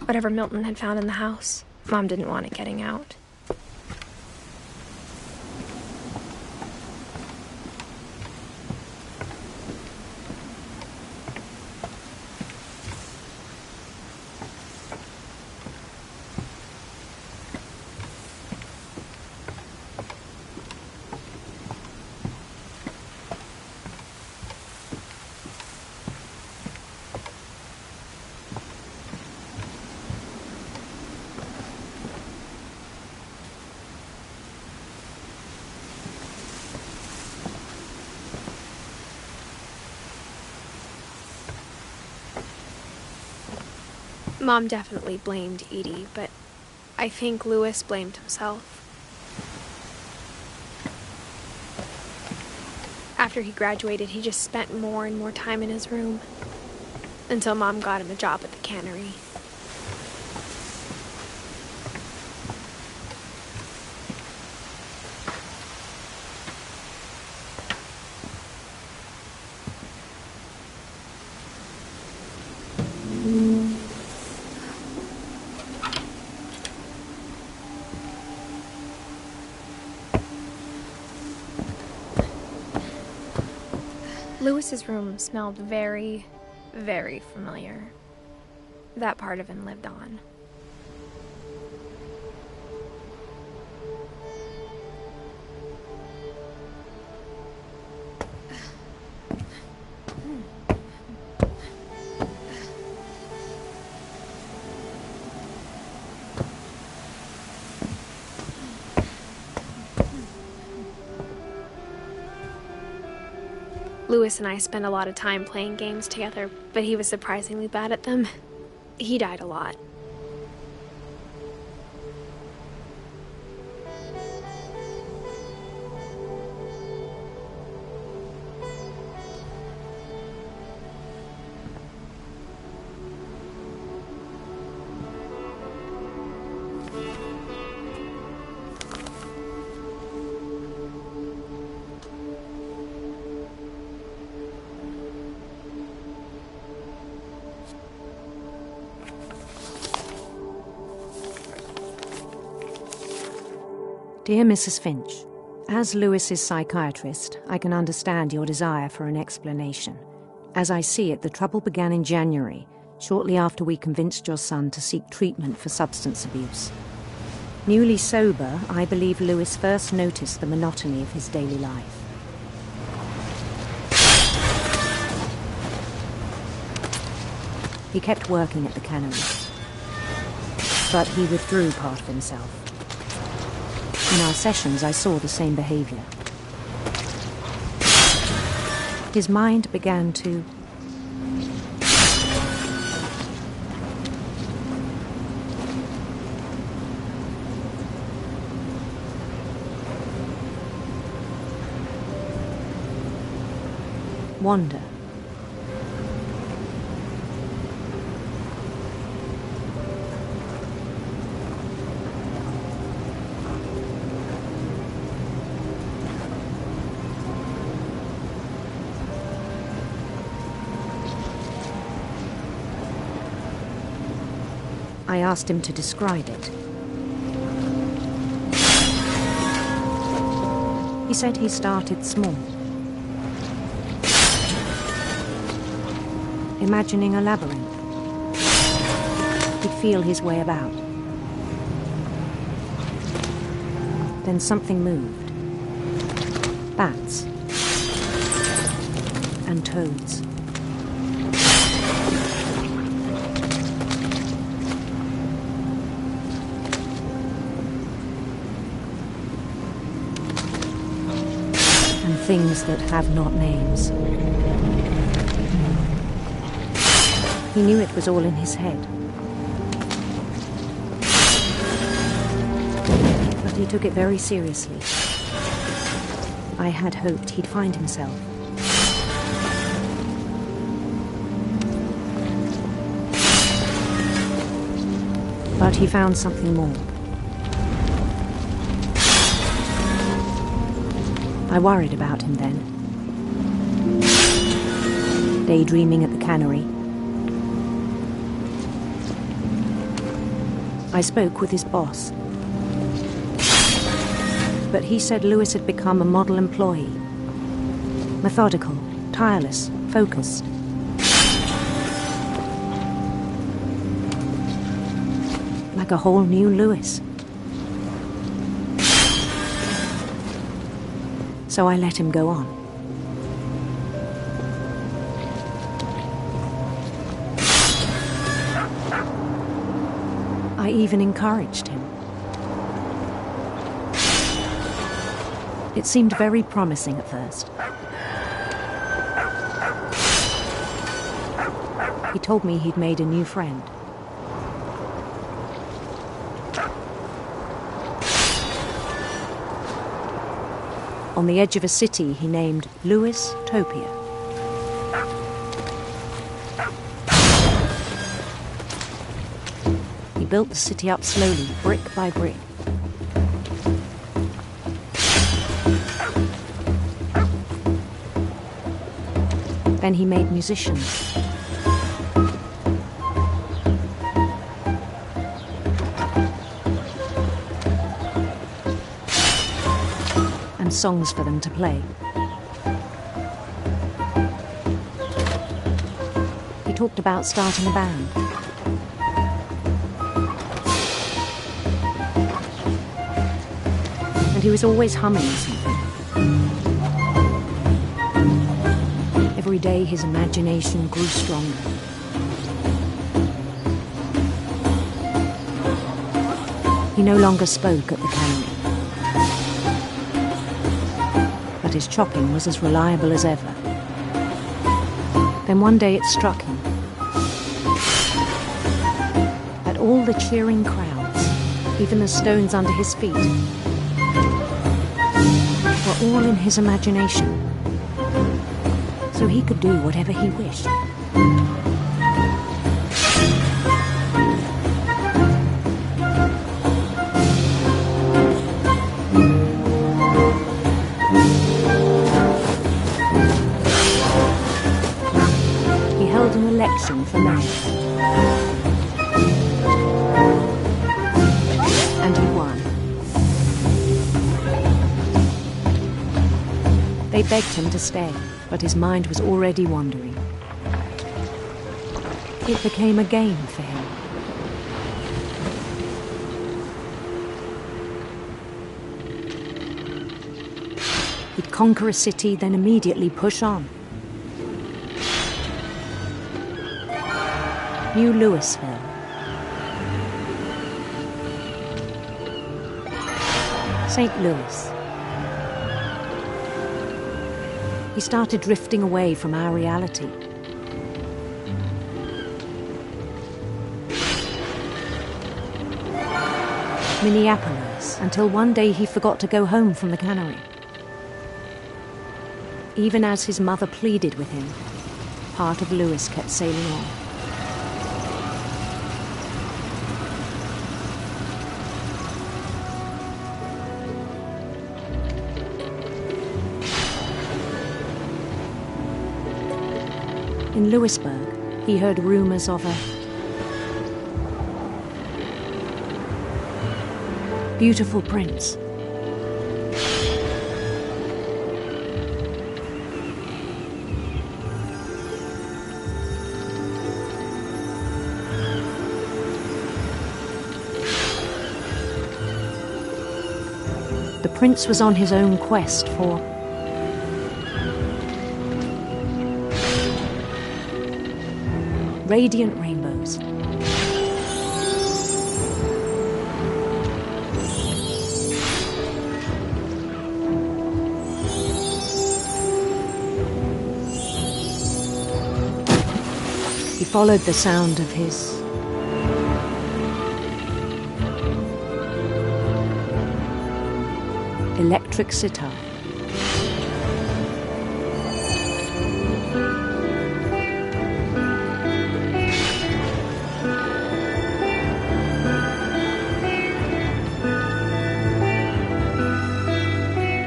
Whatever Milton had found in the house, Mom didn't want it getting out. Mom definitely blamed Edie, but I think Louis blamed himself. After he graduated, he just spent more and more time in his room, until Mom got him a job at the cannery. Louis's room smelled very, very familiar. That part of him lived on. Louis and I spent a lot of time playing games together, but he was surprisingly bad at them. He died a lot. Dear Mrs. Finch, as Lewis's psychiatrist, I can understand your desire for an explanation. As I see it, the trouble began in January, shortly after we convinced your son to seek treatment for substance abuse. Newly sober, I believe Lewis first noticed the monotony of his daily life. He kept working at the cannery, but he withdrew part of himself. In our sessions, I saw the same behavior. His mind began to wander. I asked him to describe it. He said he started small, imagining a labyrinth. He'd feel his way about. Then something moved. Bats and toads. Things that have not names. He knew it was all in his head. But he took it very seriously. I had hoped he'd find himself. But he found something more. I worried about him then. Daydreaming at the cannery. I spoke with his boss. But he said Lewis had become a model employee. Methodical, tireless, focused. Like a whole new Lewis. So I let him go on. I even encouraged him. It seemed very promising at first. He told me he'd made a new friend. On the edge of a city he named Lewis Topia. He built the city up slowly, brick by brick. Then he made musicians. And songs for them to play. He talked about starting a band. And he was always humming something. Every day his imagination grew stronger. He no longer spoke at the cannery. But his chopping was as reliable as ever. Then one day it struck him that all the cheering crowds, even the stones under his feet, were all in his imagination, so he could do whatever he wished. He held an election for mayor, and he won. They begged him to stay, but his mind was already wandering. It became a game for him. He'd conquer a city, then immediately push on. New Louisville. St. Louis. He started drifting away from our reality. Minneapolis, until one day he forgot to go home from the cannery. Even as his mother pleaded with him, part of Louis kept sailing on. In Louisburg, he heard rumors of a beautiful prince. The prince was on his own quest for radiant rainbows. He followed the sound of his electric sitar.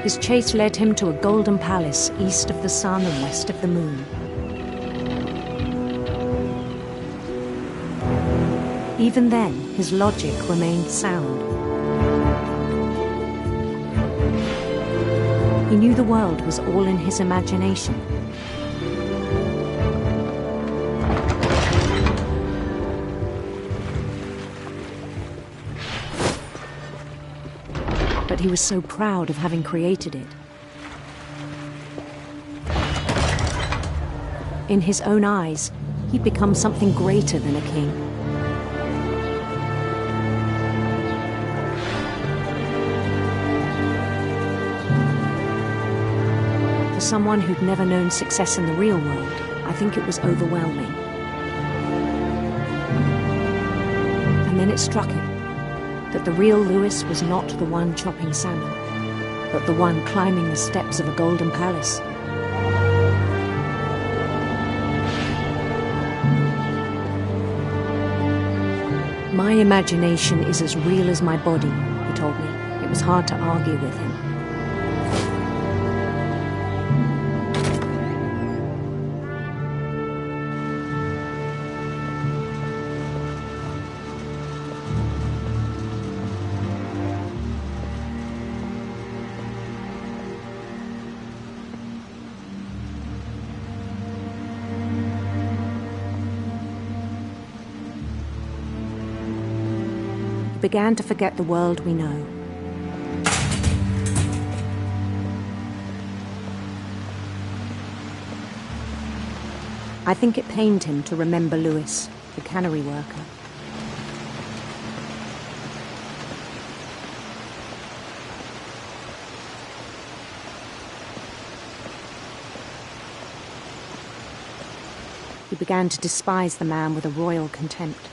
His chase led him to a golden palace east of the sun and west of the moon. Even then, his logic remained sound. He knew the world was all in his imagination. But he was so proud of having created it. In his own eyes, he'd become something greater than a king. For someone who'd never known success in the real world, I think it was overwhelming. And then it struck him that the real Louis was not the one chopping salmon, but the one climbing the steps of a golden palace. My imagination is as real as my body, he told me. It was hard to argue with him. Began to forget the world we know. I think it pained him to remember Louis, the cannery worker. he began to despise the man with a royal contempt.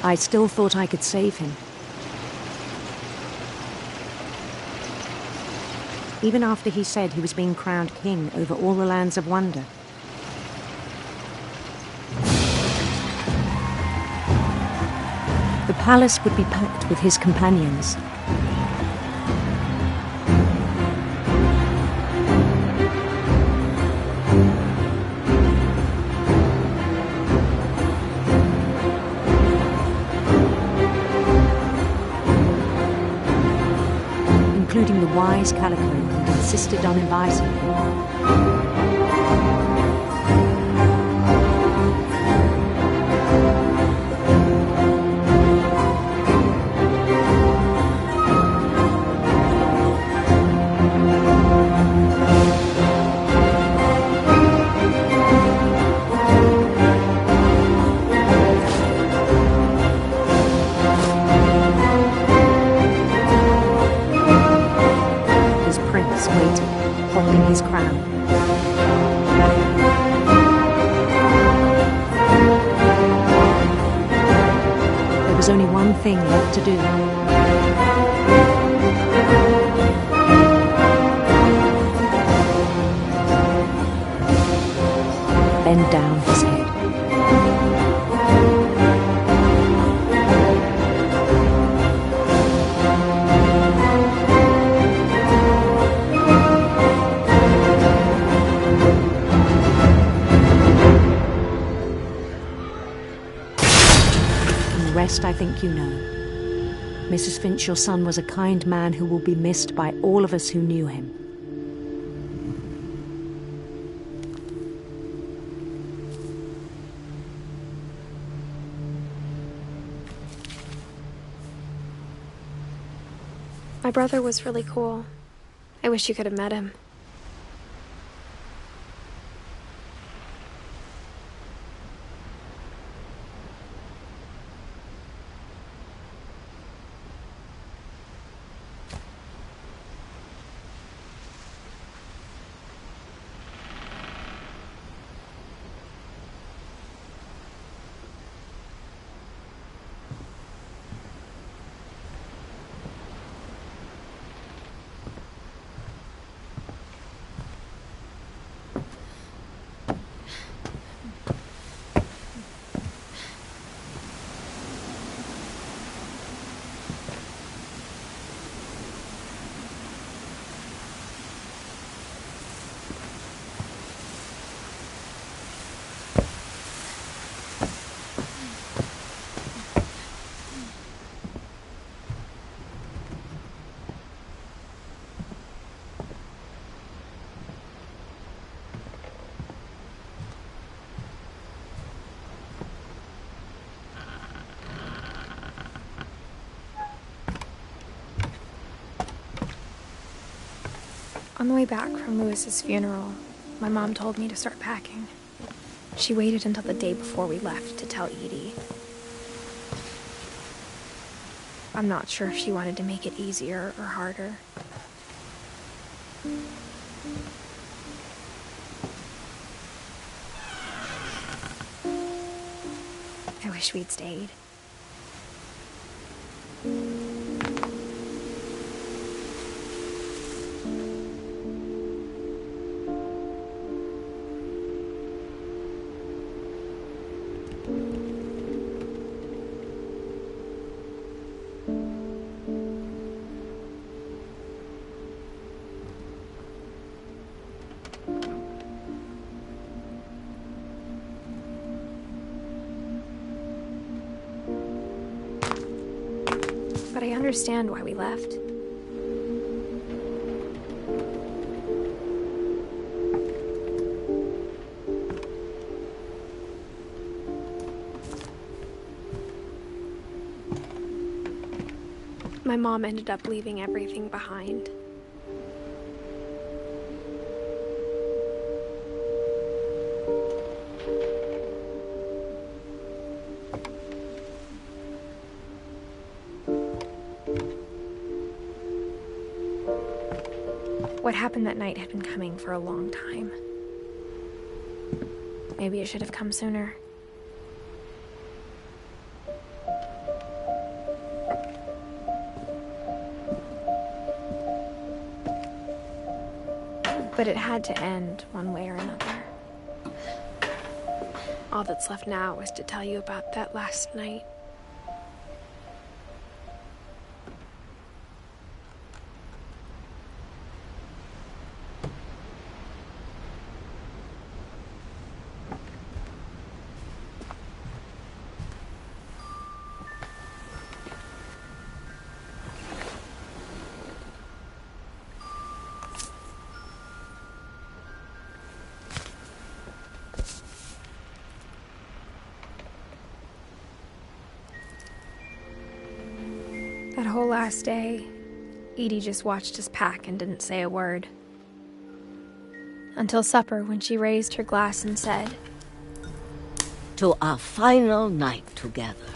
I still thought I could save him. Even after he said he was being crowned king over all the lands of wonder. The palace would be packed with his companions. Including the wise Calico who insisted on inviting him. His crown. There was only one thing left to do. Bend down his head. I think you know. Mrs. Finch, your son was a kind man who will be missed by all of us who knew him. My brother was really cool. I wish you could have met him. On the way back from Lewis's funeral, my mom told me to start packing. She waited until the day before we left to tell Edie. I'm not sure if she wanted to make it easier or harder. I wish we'd stayed. But I understand why we left. My mom ended up leaving everything behind. What happened that night had been coming for a long time. Maybe it should have come sooner. But it had to end one way or another. All that's left now is to tell you about that last night. That whole last day, Edie just watched us pack and didn't say a word. Until supper, when she raised her glass and said, "To our final night together,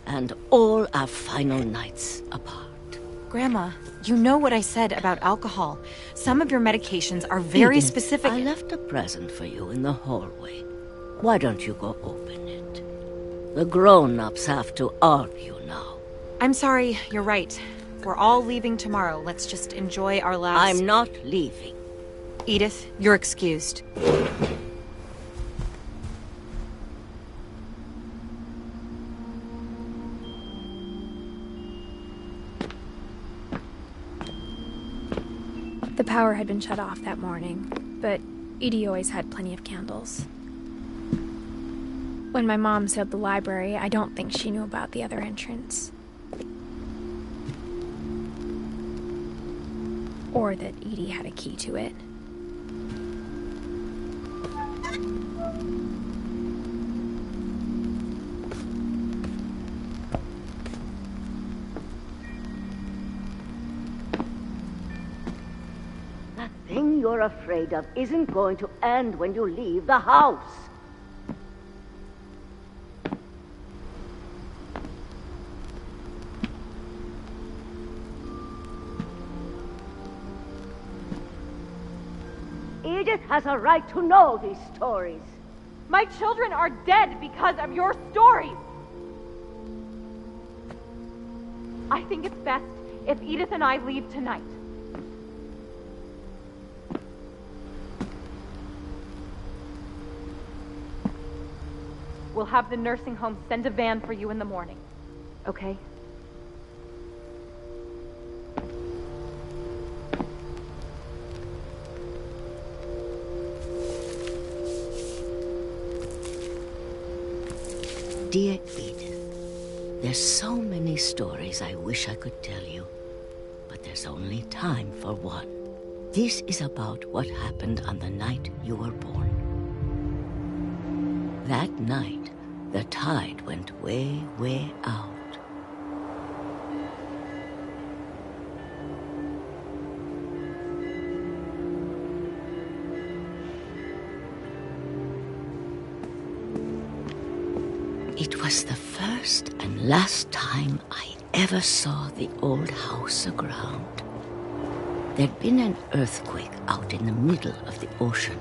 and all our final nights apart." Grandma, you know what I said about alcohol. Some of your medications are very Edith, specific. I left a present for you in the hallway. Why don't you go open it? The grown-ups have to argue now. I'm sorry, you're right. We're all leaving tomorrow. Let's just enjoy our last... I'm not leaving. Edith, you're excused. The power had been shut off that morning, but Edie always had plenty of candles. When my mom sealed the library, I don't think she knew about the other entrance. Or that Edie had a key to it. That thing you're afraid of isn't going to end when you leave the house. Edith has a right to know these stories. My children are dead because of your stories. I think it's best if Edith and I leave tonight. We'll have the nursing home send a van for you in the morning, okay? Dear Edith, there's so many stories I wish I could tell you, but there's only time for one. This is about what happened on the night you were born. That night, the tide went way, way out. was the first and last time I ever saw the old house aground. There'd been an earthquake out in the middle of the ocean.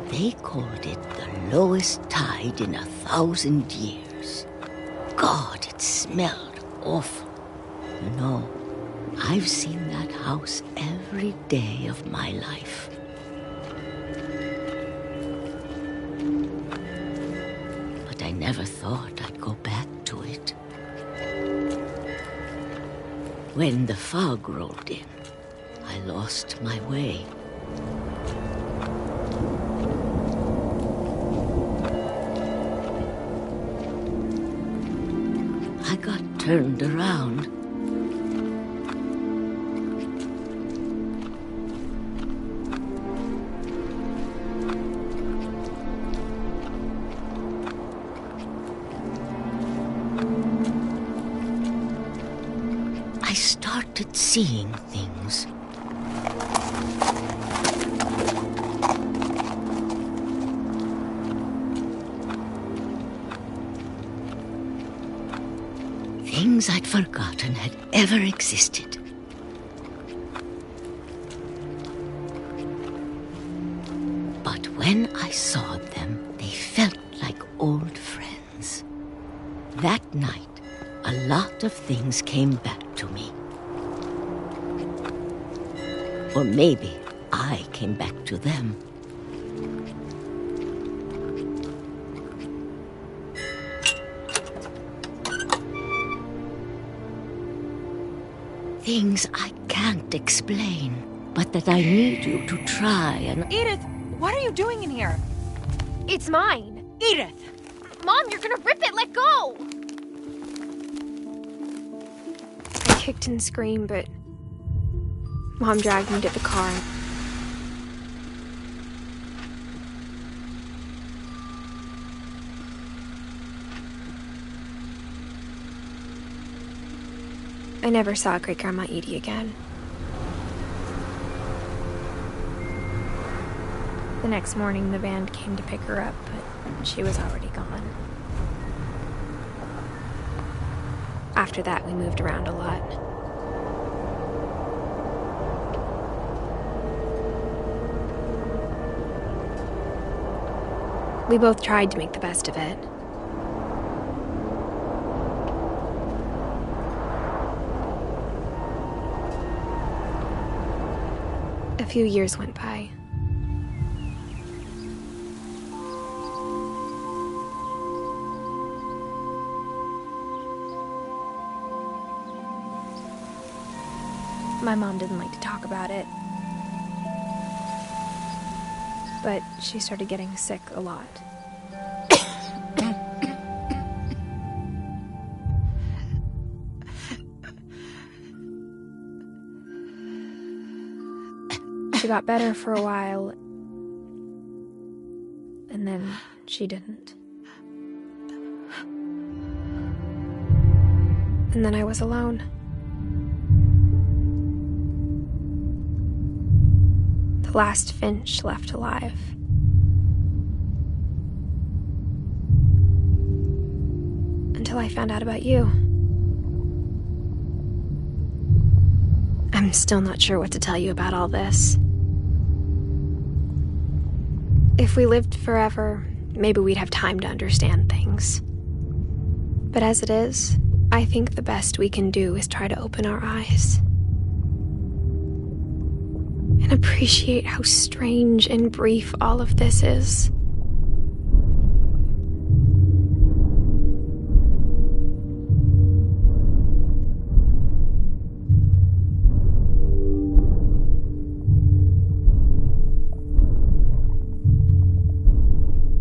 They called it the lowest tide in 1,000 years. God, it smelled awful. You know, I've seen that house every day of my life. But I never thought I'd go back to it. When the fog rolled in, I lost my way. I got turned around. I started seeing things. Things I'd forgotten had ever existed. But when I saw them, they felt like old friends. That night, a lot of things came back to me. Or maybe I came back to them. Things I can't explain, but that I need you to try and... Edith, what are you doing in here? It's mine. Edith! Mom, you're gonna rip it! Let go! I kicked and screamed, but Mom dragged me to the car. I never saw Great-Grandma Edie again. The next morning, the band came to pick her up, but she was already gone. After that, we moved around a lot. We both tried to make the best of it. A few years went by. My mom didn't like to talk about it, but she started getting sick a lot. She got better for a while, and then she didn't. And then I was alone. The last Finch left alive. Until I found out about you. I'm still not sure what to tell you about all this. If we lived forever, maybe we'd have time to understand things. But as it is, I think the best we can do is try to open our eyes. And appreciate how strange and brief all of this is.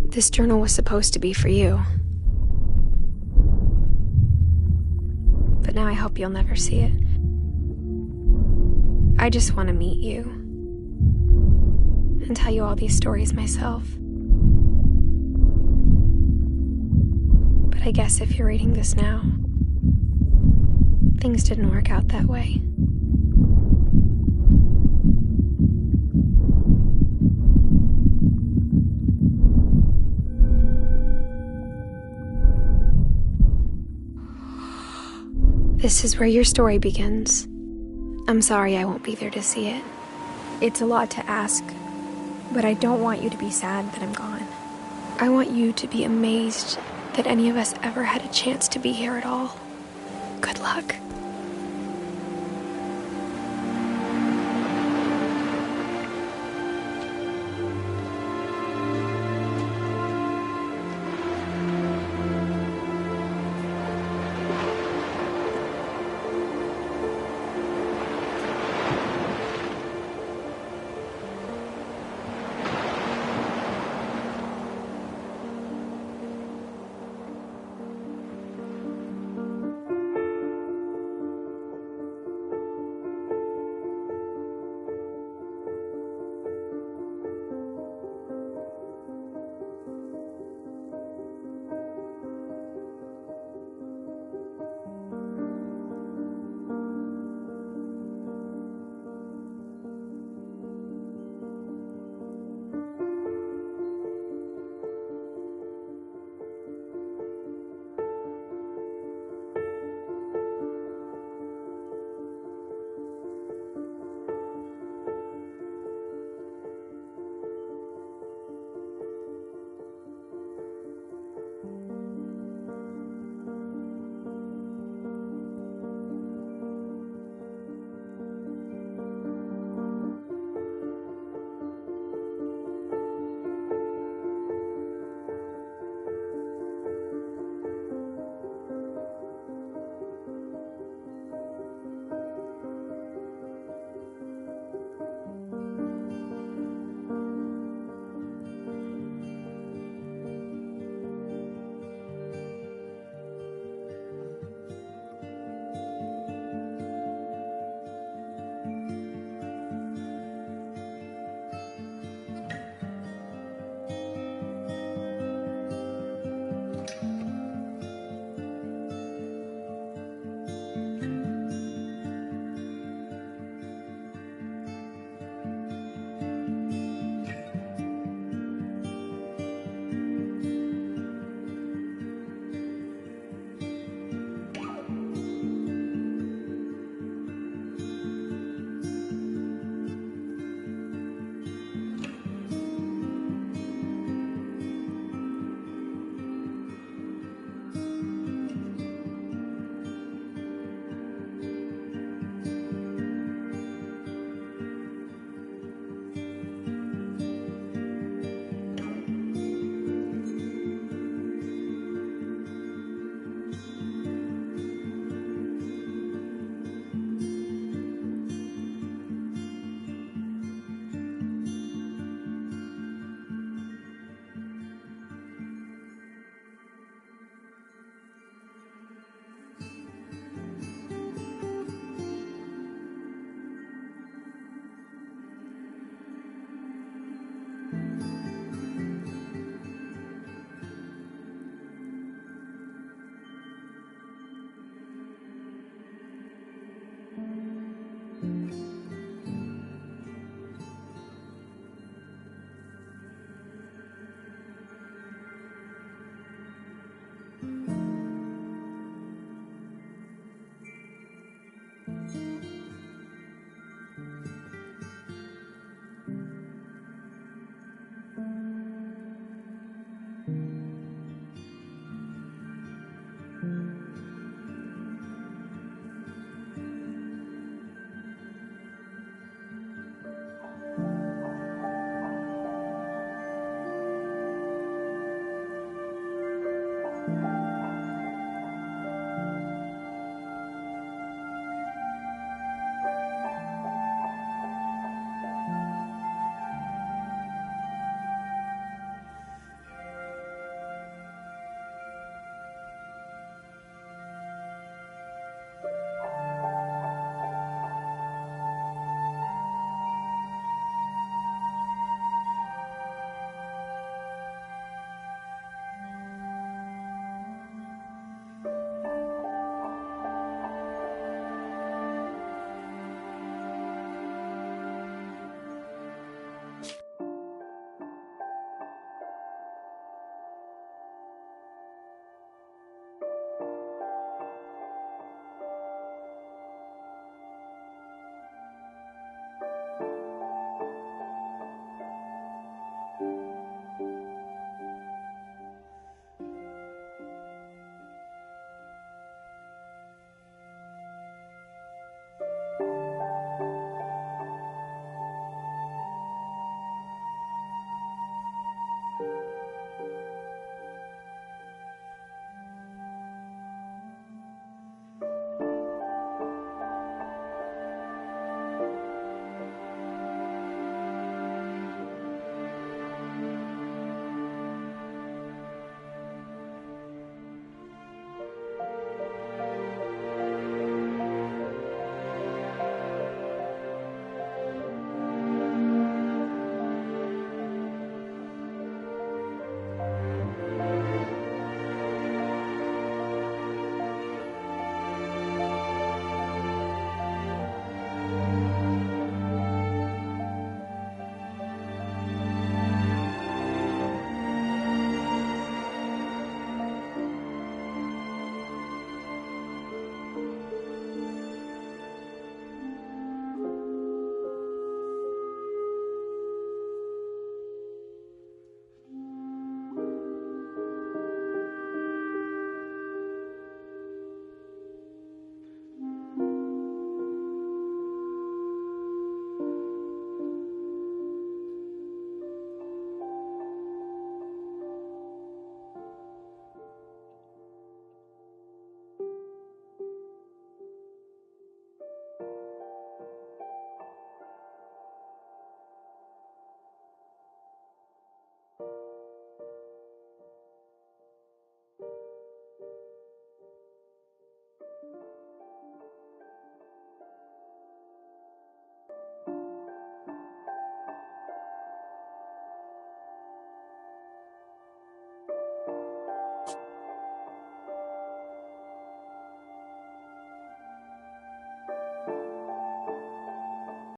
This journal was supposed to be for you. But now I hope you'll never see it. I just want to meet you and tell you all these stories myself. But I guess if you're reading this now, things didn't work out that way. This is where your story begins. I'm sorry I won't be there to see it. It's a lot to ask, but I don't want you to be sad that I'm gone. I want you to be amazed that any of us ever had a chance to be here at all. Good luck.